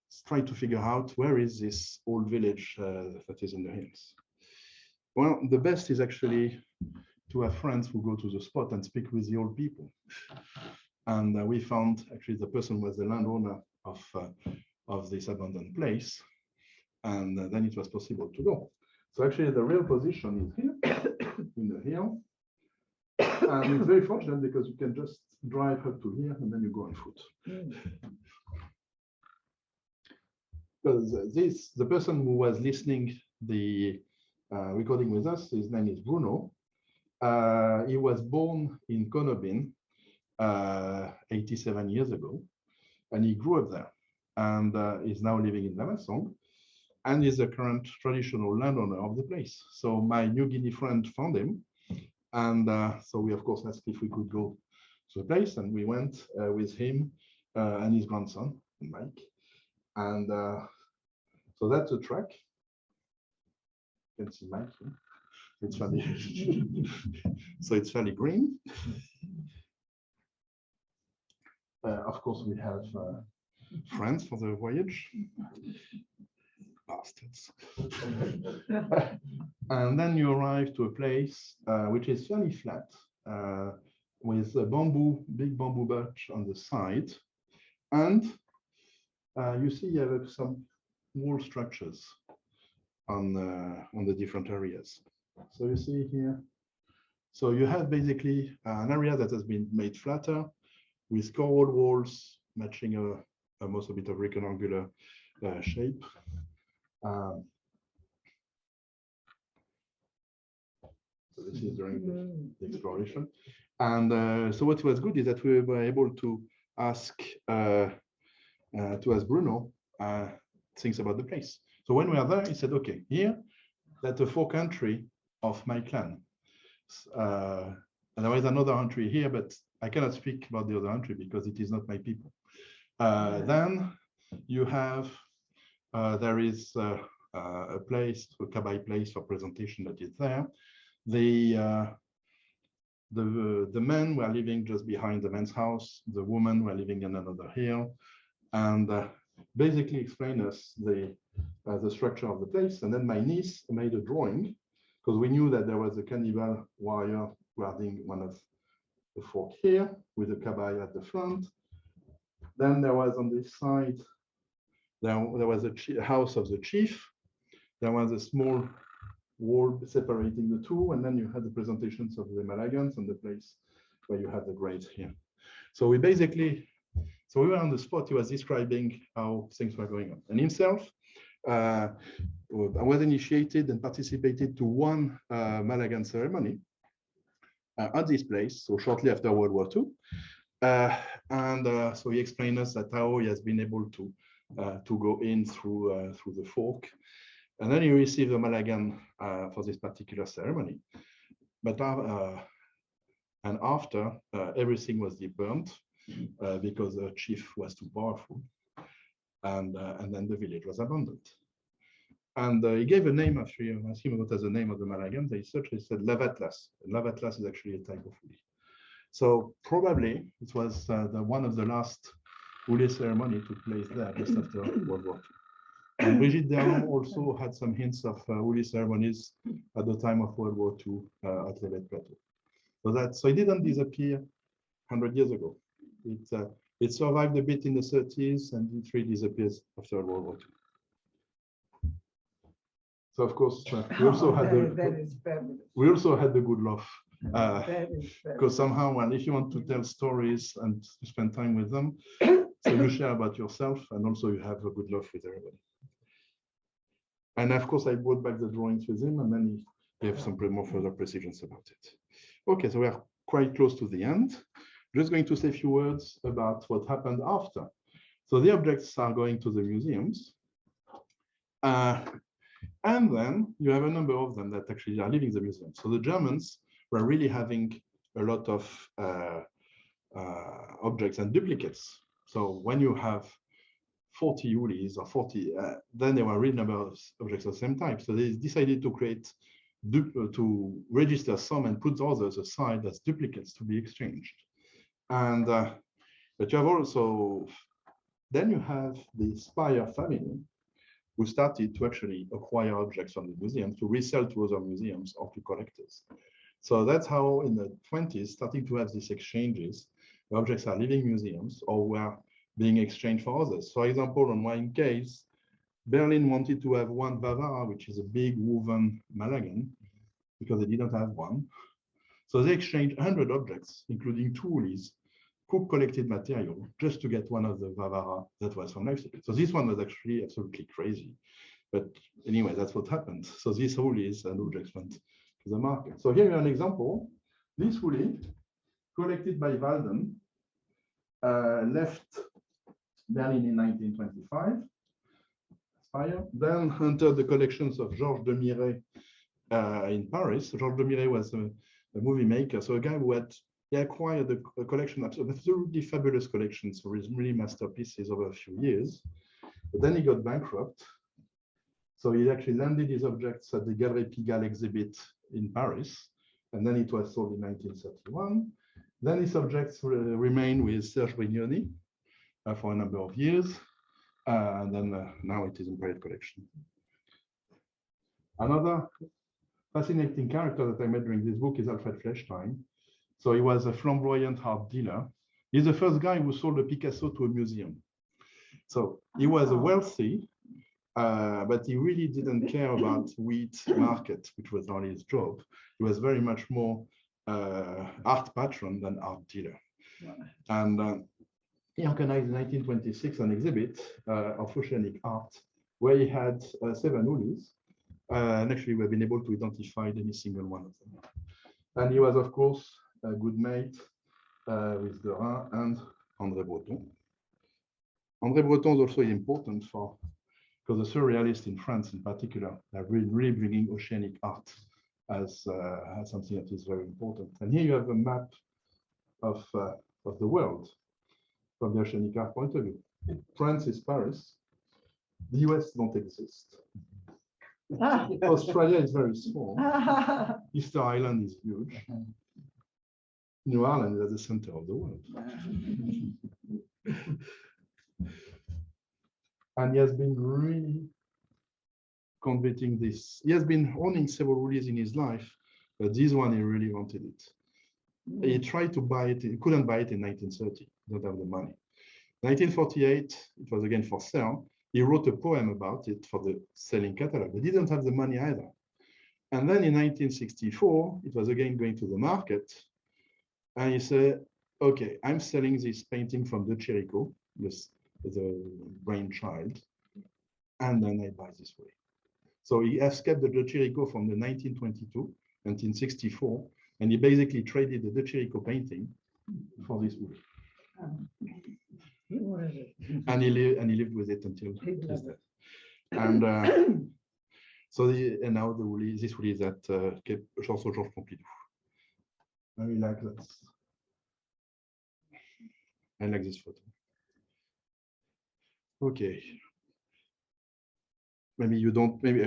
let's try to figure out where is this old village that is in the hills. Well, the best is actually to have friends who go to the spot and speak with the old people. And we found actually the person was the landowner of this abandoned place. And then it was possible to go. So actually the real position is here in the hill. And it's very fortunate because you can just drive up to here and then you go on foot. Because the person who was listening the recording with us, his name is Bruno. He was born in Konombin 87 years ago, and he grew up there and is now living in Lamasong and is the current traditional landowner of the place. So my New Guinea friend found him. And so we, of course, asked if we could go to the place, and we went with him and his grandson, Mike. And so that's a track. You can see Mike here. It's funny. So it's fairly green. Of course, we have friends for the voyage. Bastards. And then you arrive to a place which is fairly flat with a big bamboo birch on the side. And you see you have some wall structures on the different areas. So you see here. So you have basically an area that has been made flatter with coral walls matching almost a bit of rectangular shape. So this is during the exploration. And so what was good is that we were able to ask Bruno things about the place. So when we are there, he said, okay, here, that's the 4th country of my clan. And there is another country here, but I cannot speak about the other country because it is not my people. Then you have, there is a place, a Kabai place for presentation that is there. The men were living just behind the men's house. The women were living in another hill, and basically explain us the structure of the place. And then my niece made a drawing because we knew that there was a cannibal warrior guarding one of the fort here with a Kabai at the front. Then there was on this side, there was a house of the chief. There was a small wall separating the two, and then you had the presentations of the Malagans and the place where you have the graves here. So we were on the spot. He was describing how things were going on. And himself, I was initiated and participated to one Malagan ceremony at this place, so shortly after World War II. So he explained us that how he has been able to go in through the fork. And then he received a Malagan for this particular ceremony. But and after, everything was deburnt because the chief was too powerful. And then the village was abandoned. And he gave a name after you. I asked him what is the name of the Malagan. They searched, he said Lavatlas. Lavatlas is actually a type of Uli. So probably it was one of the last Uli ceremony took place there just after World War II. And Brigitte Dermont also had some hints of Uli ceremonies at the time of World War II at Levet Plateau. So it didn't disappear 100 years ago. It survived a bit in the 30s and it really disappears after World War II. So of course, we also had the good laugh. Because somehow, well, if you want to tell stories and to spend time with them, so you share about yourself and also you have a good laugh with everybody. And of course, I brought back the drawings with him and then he have some more further precisions about it. Okay, so we are quite close to the end. Just going to say a few words about what happened after. So the objects are going to the museums. And then you have a number of them that actually are leaving the museum. So the Germans were really having a lot of objects and duplicates. So when you have 40 Ulis or 40, then there were a real number of objects of the same type. So they decided to create, to register some and put others aside as duplicates to be exchanged. And but you have also, then you have the Speyer family who started to actually acquire objects from the museums to resell to other museums or to collectors. So that's how in the 20s, starting to have these exchanges, the objects are leaving museums or were being exchanged for others. For example, on one case, Berlin wanted to have one Bavara, which is a big woven Malagan, because they didn't have one. So they exchanged 100 objects, including 2 Ulis, collected material, just to get one of the Bavara that was from Leipzig. So this one was actually absolutely crazy. But anyway, that's what happened. So these Ulis and objects went to the market. So here you have an example. This Uli, collected by Walden, left Berlin in 1925. Then entered the collections of Georges de Miret in Paris. Georges de Miret was a movie maker, so a guy who had acquired a collection of absolutely fabulous collections for his really masterpieces over a few years. But then he got bankrupt. So he actually landed his objects at the Galerie Pigalle exhibit in Paris. And then it was sold in 1931. Then his objects remained with Serge Brignoni for a number of years. And then now it is in private collection. Another fascinating character that I met during this book is Alfred Flechstein. So he was a flamboyant art dealer. He's the first guy who sold a Picasso to a museum. So he was a wealthy, but he really didn't care about wheat market, which was not his job. He was very much more art patron than art dealer. And he organized in 1926 an exhibit of Oceanic art, where he had 7 Ulis. And actually, we've been able to identify any single one of them. And he was, of course, a good mate with Derain and André Breton. André Breton is also important because the surrealists in France, in particular, are really bringing oceanic art as something that is very important. And here you have a map of the world from the oceanic art point of view. France is Paris. The US don't exist. Australia is very small. Easter Island is huge. New Ireland is at the center of the world. And he has been really converting this. He has been owning several Ulis in his life, but this one, he really wanted it. He tried to buy it. He couldn't buy it in 1930. He don't have the money. 1948, it was again for sale. He wrote a poem about it for the selling catalog. He didn't have the money either. And then in 1964, it was again going to the market. And he said, okay, I'm selling this painting from De Chirico, the brainchild. And then I buy this way. So he escaped the Chirico from the 1922, 1964, and he basically traded the Chirico painting for this wood. And he lived with it until his death. And so and now this wood is at Chanson Georges Pompidou. I really like that. I like this photo. Okay. Maybe you don't, maybe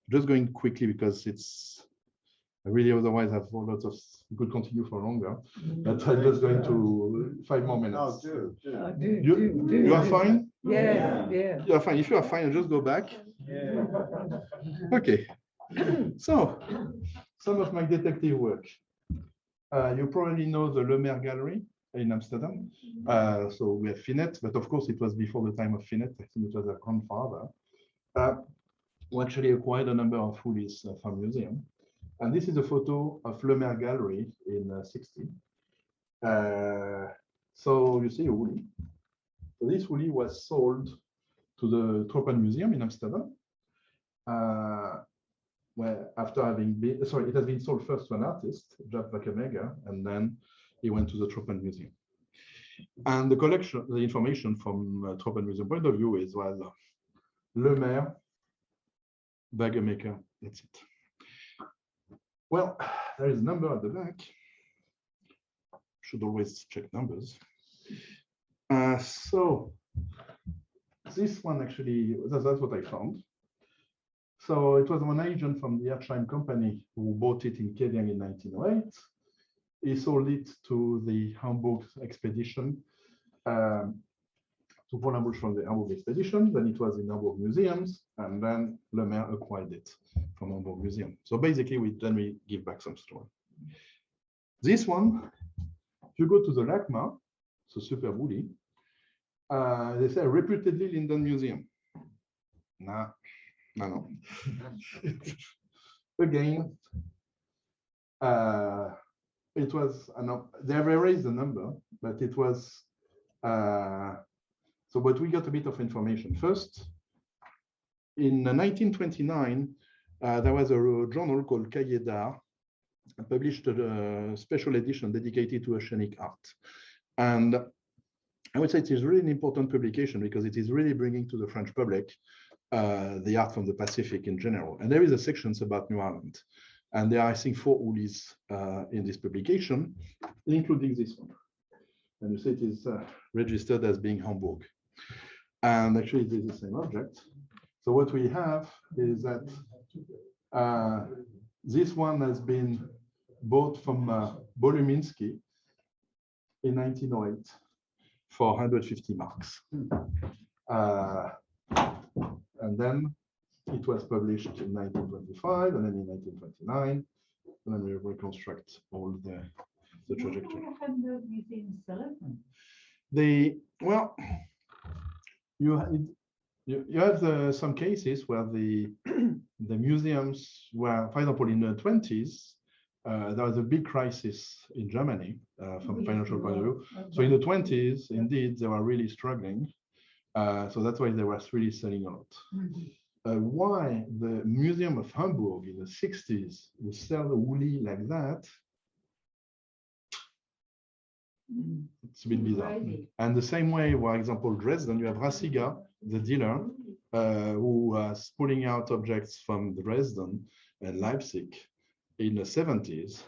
just going quickly because it's really otherwise I've a lot of, we could continue for longer, but I'm just going to 5 more minutes. You are fine? Yeah, yeah. You are fine. If you are fine, just go back. Yeah. Okay. So, some of my detective work. You probably know the Le Maire Gallery in Amsterdam. So we have Finet, but of course it was before the time of Finet. I think it was her grandfather. Who actually acquired a number of Ulis from museum. And this is a photo of Le Maire Gallery in 60. So you see a Uli. So this Uli was sold to the Tropen Museum in Amsterdam. Where after having been, sorry, it has been sold first to an artist, Jaap Wackermegger, and then he went to the Tropen Museum. And the collection, the information from Tropen Museum point of view is, well, Le Maire, Wackermegger, that's it. Well, there is a number at the back. Should always check numbers. So this one actually, that's what I found. So it was one agent from the Erzheim company who bought it in Keviang in 1908. He sold it to the Hamburg expedition, to Paul Hamburg from the Hamburg expedition. Then it was in Hamburg museums, and then Le Maire acquired it from Hamburg Museum. So basically, then we give back some story. This one, if you go to the LACMA, so Super Uli, they say reputedly Linden Museum. Nah. No. Again, it was, they have erased the number, but it was, so, but we got a bit of information. First, in 1929, there was a journal called Cahiers d'Art, published a special edition dedicated to Oceanic art. And I would say it is really an important publication because it is really bringing to the French public the art from the Pacific in general. And there is a section about New Ireland. And there are, I think, 4 Ulis in this publication, including this one. And you see it is registered as being Hamburg. And actually, it is the same object. So what we have is that this one has been bought from Boluminski in 1908 for 150 marks. And then it was published in 1925, and then in 1929, and then we reconstruct all the trajectory. Well, you have some cases where the museums were, for example, in the 20s, there was a big crisis in Germany from a financial point of view. So in the 20s, indeed, they were really struggling. So that's why they were really selling a lot. Why the Museum of Hamburg in the 60s would sell a Uli like that, it's a bit bizarre. And the same way, for example, Dresden, you have Rasiga, the dealer, who was pulling out objects from Dresden and Leipzig in the 70s.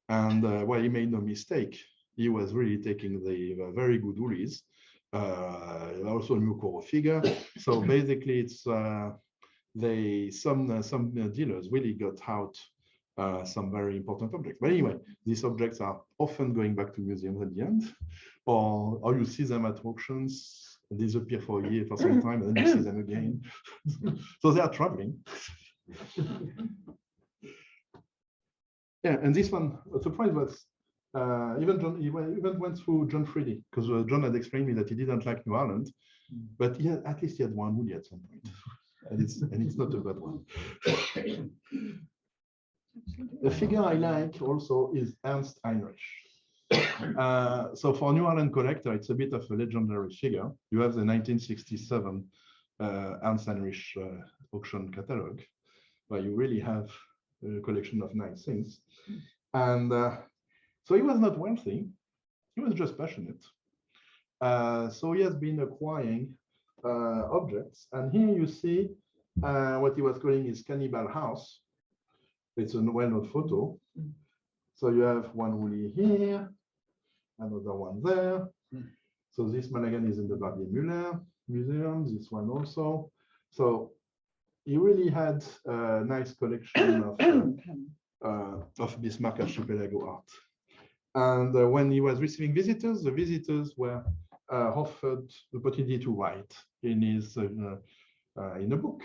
And well, he made no mistake. He was really taking the very good Ulis. Also a new core figure. So basically, it's some dealers really got out some very important objects. But anyway, these objects are often going back to museums at the end, or you see them at auctions, disappear for a year for some time, and then you see them again. So they are traveling. Yeah, and this one, the surprise was. Even went through John Freedy, because John had explained me that he didn't like New Ireland, but at least he had one Uli at some point, and it's not a bad one. The figure I like also is Ernst Heinrich. So for New Ireland collector, it's a bit of a legendary figure. You have the 1967 Ernst Heinrich auction catalog, where you really have a collection of nice things. And so he was not wealthy, he was just passionate. So he has been acquiring objects. And here you see what he was calling his cannibal house. It's a well-known photo. So you have one Ulis here, another one there. So this Malagan is in the Barbier-Muller Museum, this one also. So he really had a nice collection of Bismarck archipelago art. And when he was receiving visitors, the visitors were offered the opportunity to write in his in a book.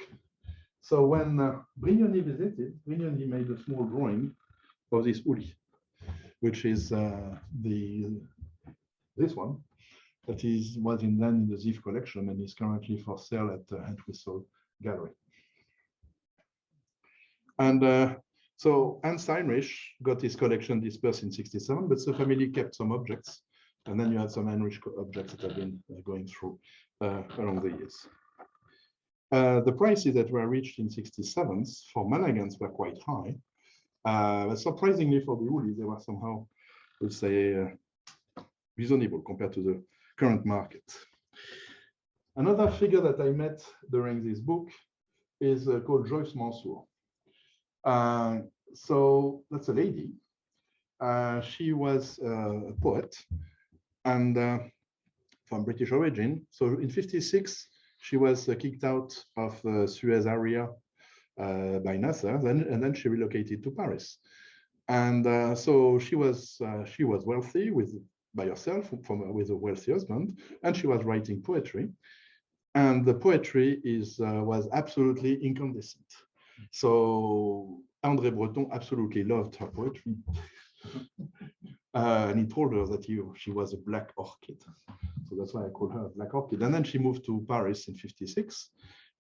So when Brignoni visited, Brignoni made a small drawing of this Ulis, which is this one that was in the Ziv collection and is currently for sale at the Entwistle Gallery. And so Hans Heinrich got his collection dispersed in '67, but the family kept some objects. And then you had some Heinrich objects that have been going through along the years. The prices that were reached in '67 for Malagans were quite high. But surprisingly for the Ulis, they were somehow, I would say, reasonable compared to the current market. Another figure that I met during this book is called Joyce Mansour. So that's a lady. She was a poet and from British origin. So in '56, she was kicked out of the Suez area by NASA, and then she relocated to Paris. And so she was wealthy by herself with a wealthy husband, and she was writing poetry. And the poetry was absolutely incandescent. So André Breton absolutely loved her poetry. And he told her that she was a black orchid. So that's why I call her a black orchid. And then she moved to Paris in '56.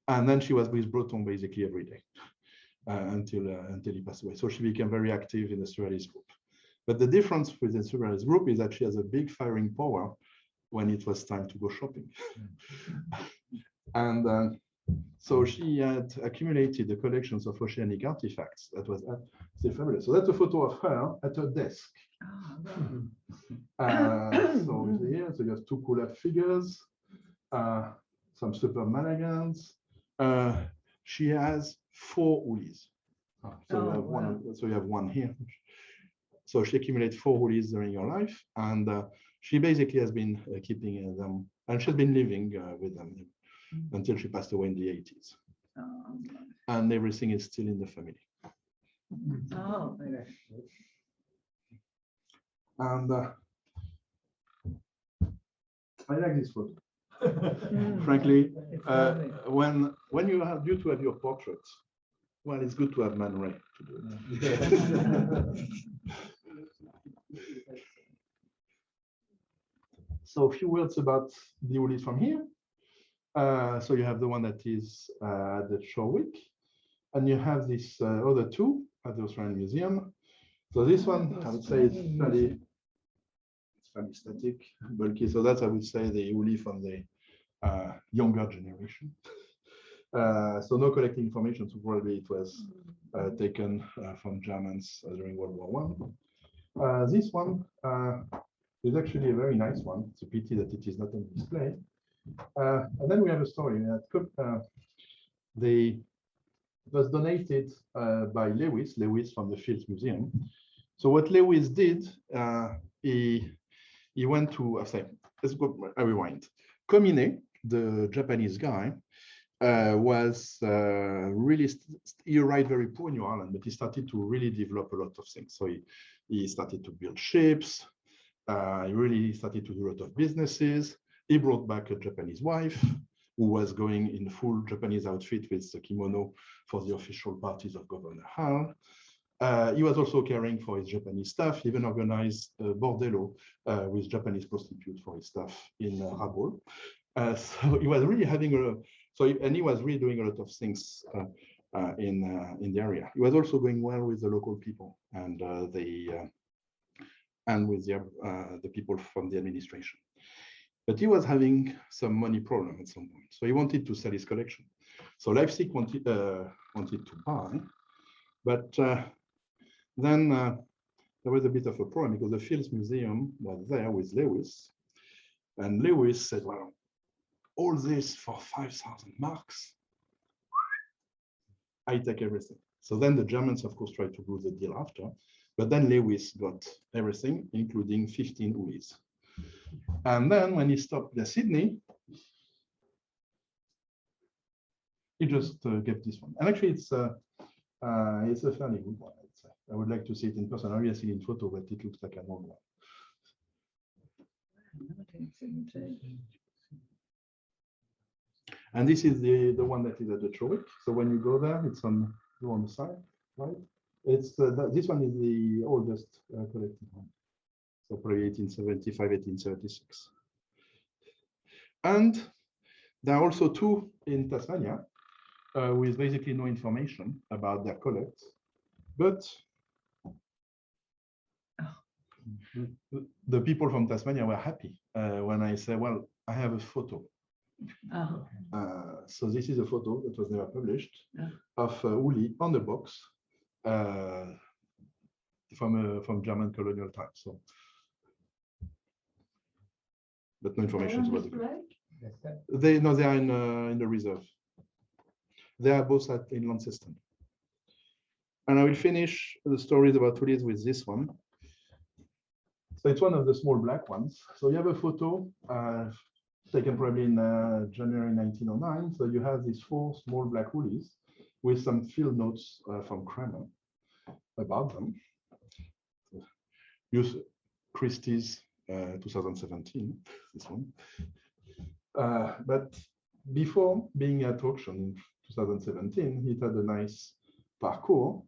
And then she was with Breton basically every day until he passed away. So she became very active in the surrealist group. But the difference with the surrealist group is that she has a big firing power when it was time to go shopping. And so she had accumulated the collections of oceanic artifacts that was still fabulous. So that's a photo of her at her desk. So here, so you have two Kulab figures, some super Malagans. She has 4 Ulis. So you have one here. So she accumulated 4 Ulis during her life, and she basically has been keeping them, and she's been living with them until she passed away in the '80s. And everything is still in the family. Oh, And I like this photo. Frankly, when you are due to have your portraits, well, it's good to have Man Ray to do it. So a few words about the Ulis from here. So you have the one that is at the Shorewick, and you have this other two at the Australian Museum. So this one, I would say, is fairly static, bulky. So that's, I would say, the Uli from the younger generation. So no collecting information, so probably it was taken from Germans during World War I. This one is actually a very nice one. It's a pity that it is not on display. And then we have a story that it was donated by Lewis from the Fields Museum. So what Lewis did, he went to, I rewind. Komine, the Japanese guy, was really, he arrived very poor in New Ireland, but he started to really develop a lot of things. So he started to build ships. He really started to do a lot of businesses. He brought back a Japanese wife who was going in full Japanese outfit with the kimono for the official parties of Governor Hall. He was also caring for his Japanese staff. He even organized a bordello with Japanese prostitutes for his staff in Rabaul. So he was really having and he was really doing a lot of things in the area. He was also going well with the local people and with the people from the administration. But he was having some money problem at some point. So he wanted to sell his collection. So Leipzig wanted to buy, but then there was a bit of a problem because the Fields Museum was there with Lewis, and Lewis said, well, all this for 5,000 marks, I take everything. So then the Germans, of course, tried to do the deal after, but then Lewis got everything, including 15 Ulis. And then when he stopped the Sydney, he just kept this one. And actually, it's a fairly good one, I'd say. I would like to see it in person. I already see it in photo, but it looks like an old one. And this is the one that is at the Trowick. So when you go there, it's on the side, right? It's this one is the oldest collected one. So probably 1875, 1876. And there are also two in Tasmania with basically no information about their collects, but the people from Tasmania were happy when I said, well, I have a photo. Oh. So this is a photo that was never published of Uli on the box from German colonial times. So, but no information about it. They are in the reserve. They are both in Launceston. And I will finish the stories about Ulis with this one. So it's one of the small black ones. So you have a photo taken probably in January 1909. So you have these 4 small black Ulis with some field notes from Kramer about them. Use Christie's 2017, this one. But before being at auction in 2017, it had a nice parcours.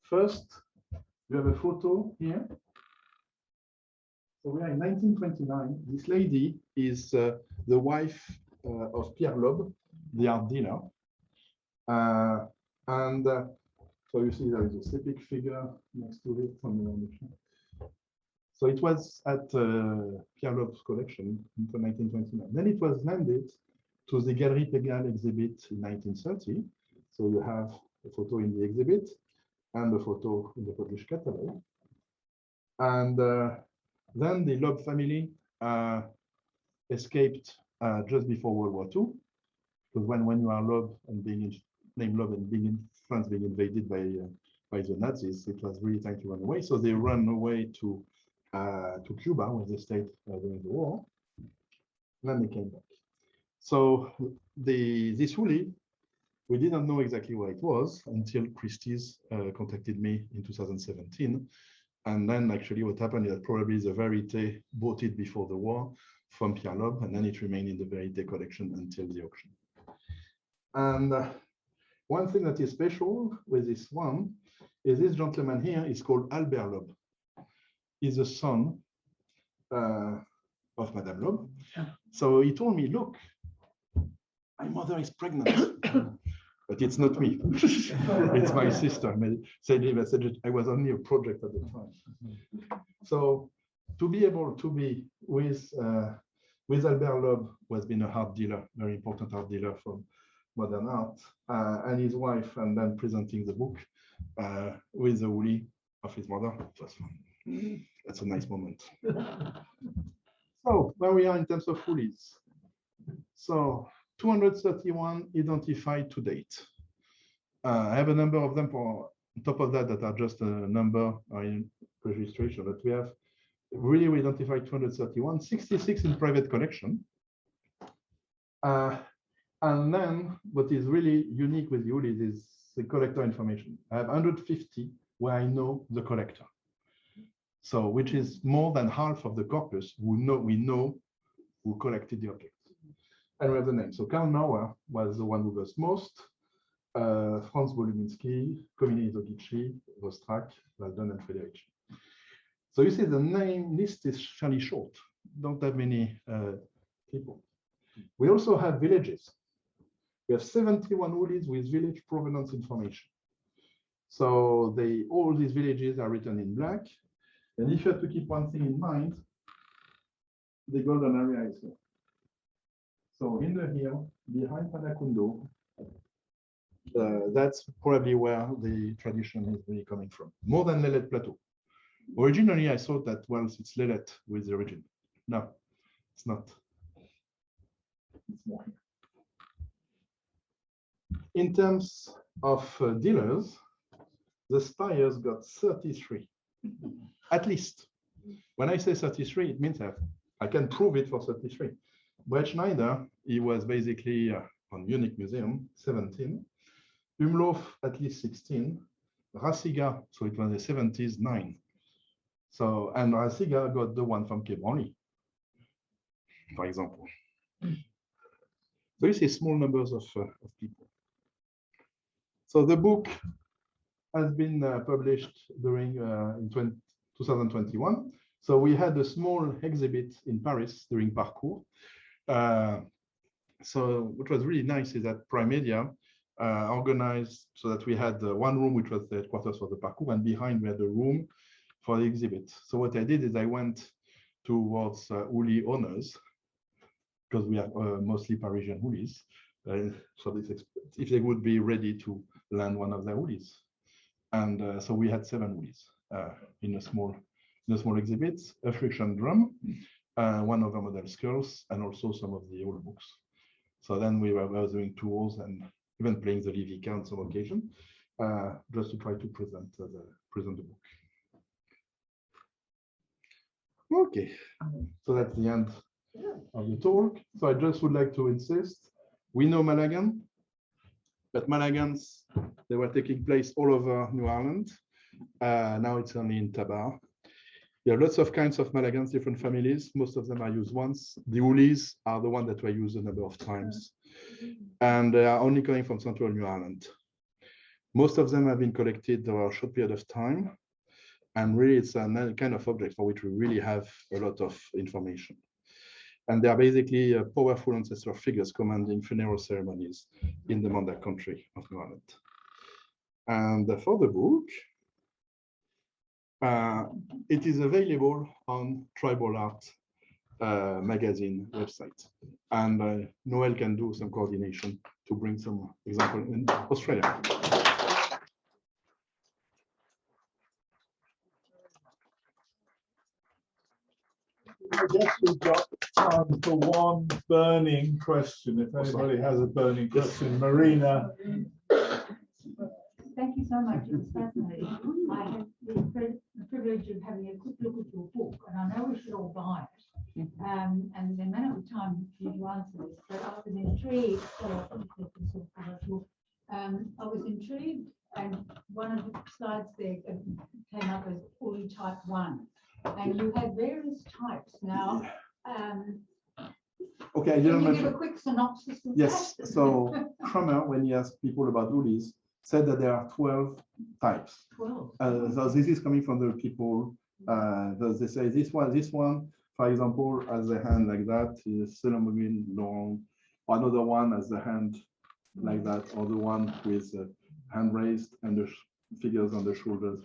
First, you have a photo here. So we are in 1929. This lady is the wife of Pierre Loeb, the art dealer. So you see there is a sleeping figure next to it from the So it was at Pierre Loeb's collection until 1929. Then it was landed to the Galerie Pégale exhibit in 1930. So you have a photo in the exhibit and a photo in the published catalog. And then the Loeb family escaped just before World War II. Because when you are Loeb and named Loeb and being in France being invaded by the Nazis, it was really time to run away. So they ran away to Cuba, where they stayed during the war. And then they came back. So this Uli, we didn't know exactly what it was until Christie's contacted me in 2017. And then actually what happened is that probably the Verité bought it before the war from Pierre Loeb, and then it remained in the Verité collection until the auction. And one thing that is special with this one is this gentleman here is called Albert Loeb. He's the son of Madame Loeb. So he told me, look, my mother is pregnant. But it's not me. It's my sister. I was only a project at the time. So to be able to be with Albert Loeb, who has been a art dealer, very important art dealer for modern art, and his wife, and then presenting the book with the Uli of his mother, it was fun. That's a nice moment. So where we are in terms of Ulis. So 231 identified to date. I have a number of them on top of that are just a number in registration, but we have really identified 231, 66 in private collection. And then what is really unique with Ulis is the collector information. I have 150 where I know the collector. So which is more than half of the corpus we know who collected the object. And we have the name. So Karl Nauer was the one who was most, Franz Woluminski, Komini Zogici, Vostrak, Walden, and Frederici. So you see the name list is fairly short. Don't have many people. We also have villages. We have 71 Ulis with village provenance information. So all these villages are written in black. And if you have to keep one thing in mind, the golden area is here. So in the hill, behind Panakundo, That's probably where the tradition is really coming from, more than Lelette Plateau. Originally, I thought that, well, it's Lelette with the origin. No, it's not. It's more. In terms of dealers, the Spires got 33, at least. When I say 33, it means I can prove it for 33. Brett Schneider, he was basically on Munich Museum, 17. Umlauf, at least 16. Rasiga, so it was the 70s, 9. So, and Rasiga got the one from Cape Henry, for example. So you see small numbers of people. So the book has been published during in 2021. So we had a small exhibit in Paris during Parcours. So what was really nice is that Prime Media organized so that we had one room which was the headquarters for the Parcours, and behind we had a room for the exhibit. So what I did is I went towards Ulis owners, because we are mostly Parisian Ulis. So if they would be ready to land one of their Ulis. And so we had 7 Ulis in a small exhibit, a friction drum, one of the model skulls, and also some of the old books. So then I was doing tours and even playing the Livica on some occasion, just to try to present the book. Okay, so that's the end of the talk. So I just would like to insist, we know Malagan, but Malagans, they were taking place all over New Ireland. Now it's only in Tabar. There are lots of kinds of Malagans, different families. Most of them are used once. The Ulis are the ones that were used a number of times. And they are only coming from central New Ireland. Most of them have been collected over a short period of time. And really, it's a kind of object for which we really have a lot of information. And they are basically powerful ancestral figures commanding funeral ceremonies in the mother country of New Ireland. And for the book, it is available on Tribal Art magazine website. And Noel can do some coordination to bring some example in Australia. I guess we've got time for one burning question. If anybody has a burning question, Marina. Thank you so much. It was fascinating. I had the privilege of having a quick look at your book, and I know we should all buy it. And there may not be time for you to answer this, but I was intrigued. I was intrigued, and one of the slides there came up as Uli type 1. And you have various types now. Okay, can you give a quick synopsis of yes, that? so Kramer, when he asked people about Ulis, said that there are 12 types. 12. So this is coming from the people. They say this one, for example, has a hand like that, is ceremonies long. Another one has the hand like that, or the one with hand raised and the figures on the shoulders.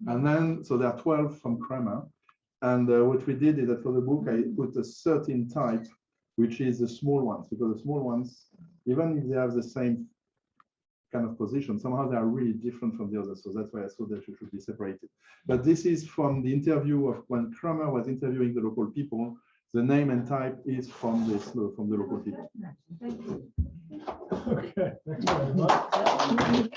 And then, so there are 12 from Kramer. And what we did is that for the book, I put a certain type, which is the small ones, because the small ones, even if they have the same kind of position, somehow they are really different from the others. So that's why I thought that it should be separated. But this is from the interview of when Kramer was interviewing the local people. The name and type is from the local people. Thank you. Okay, thanks very much.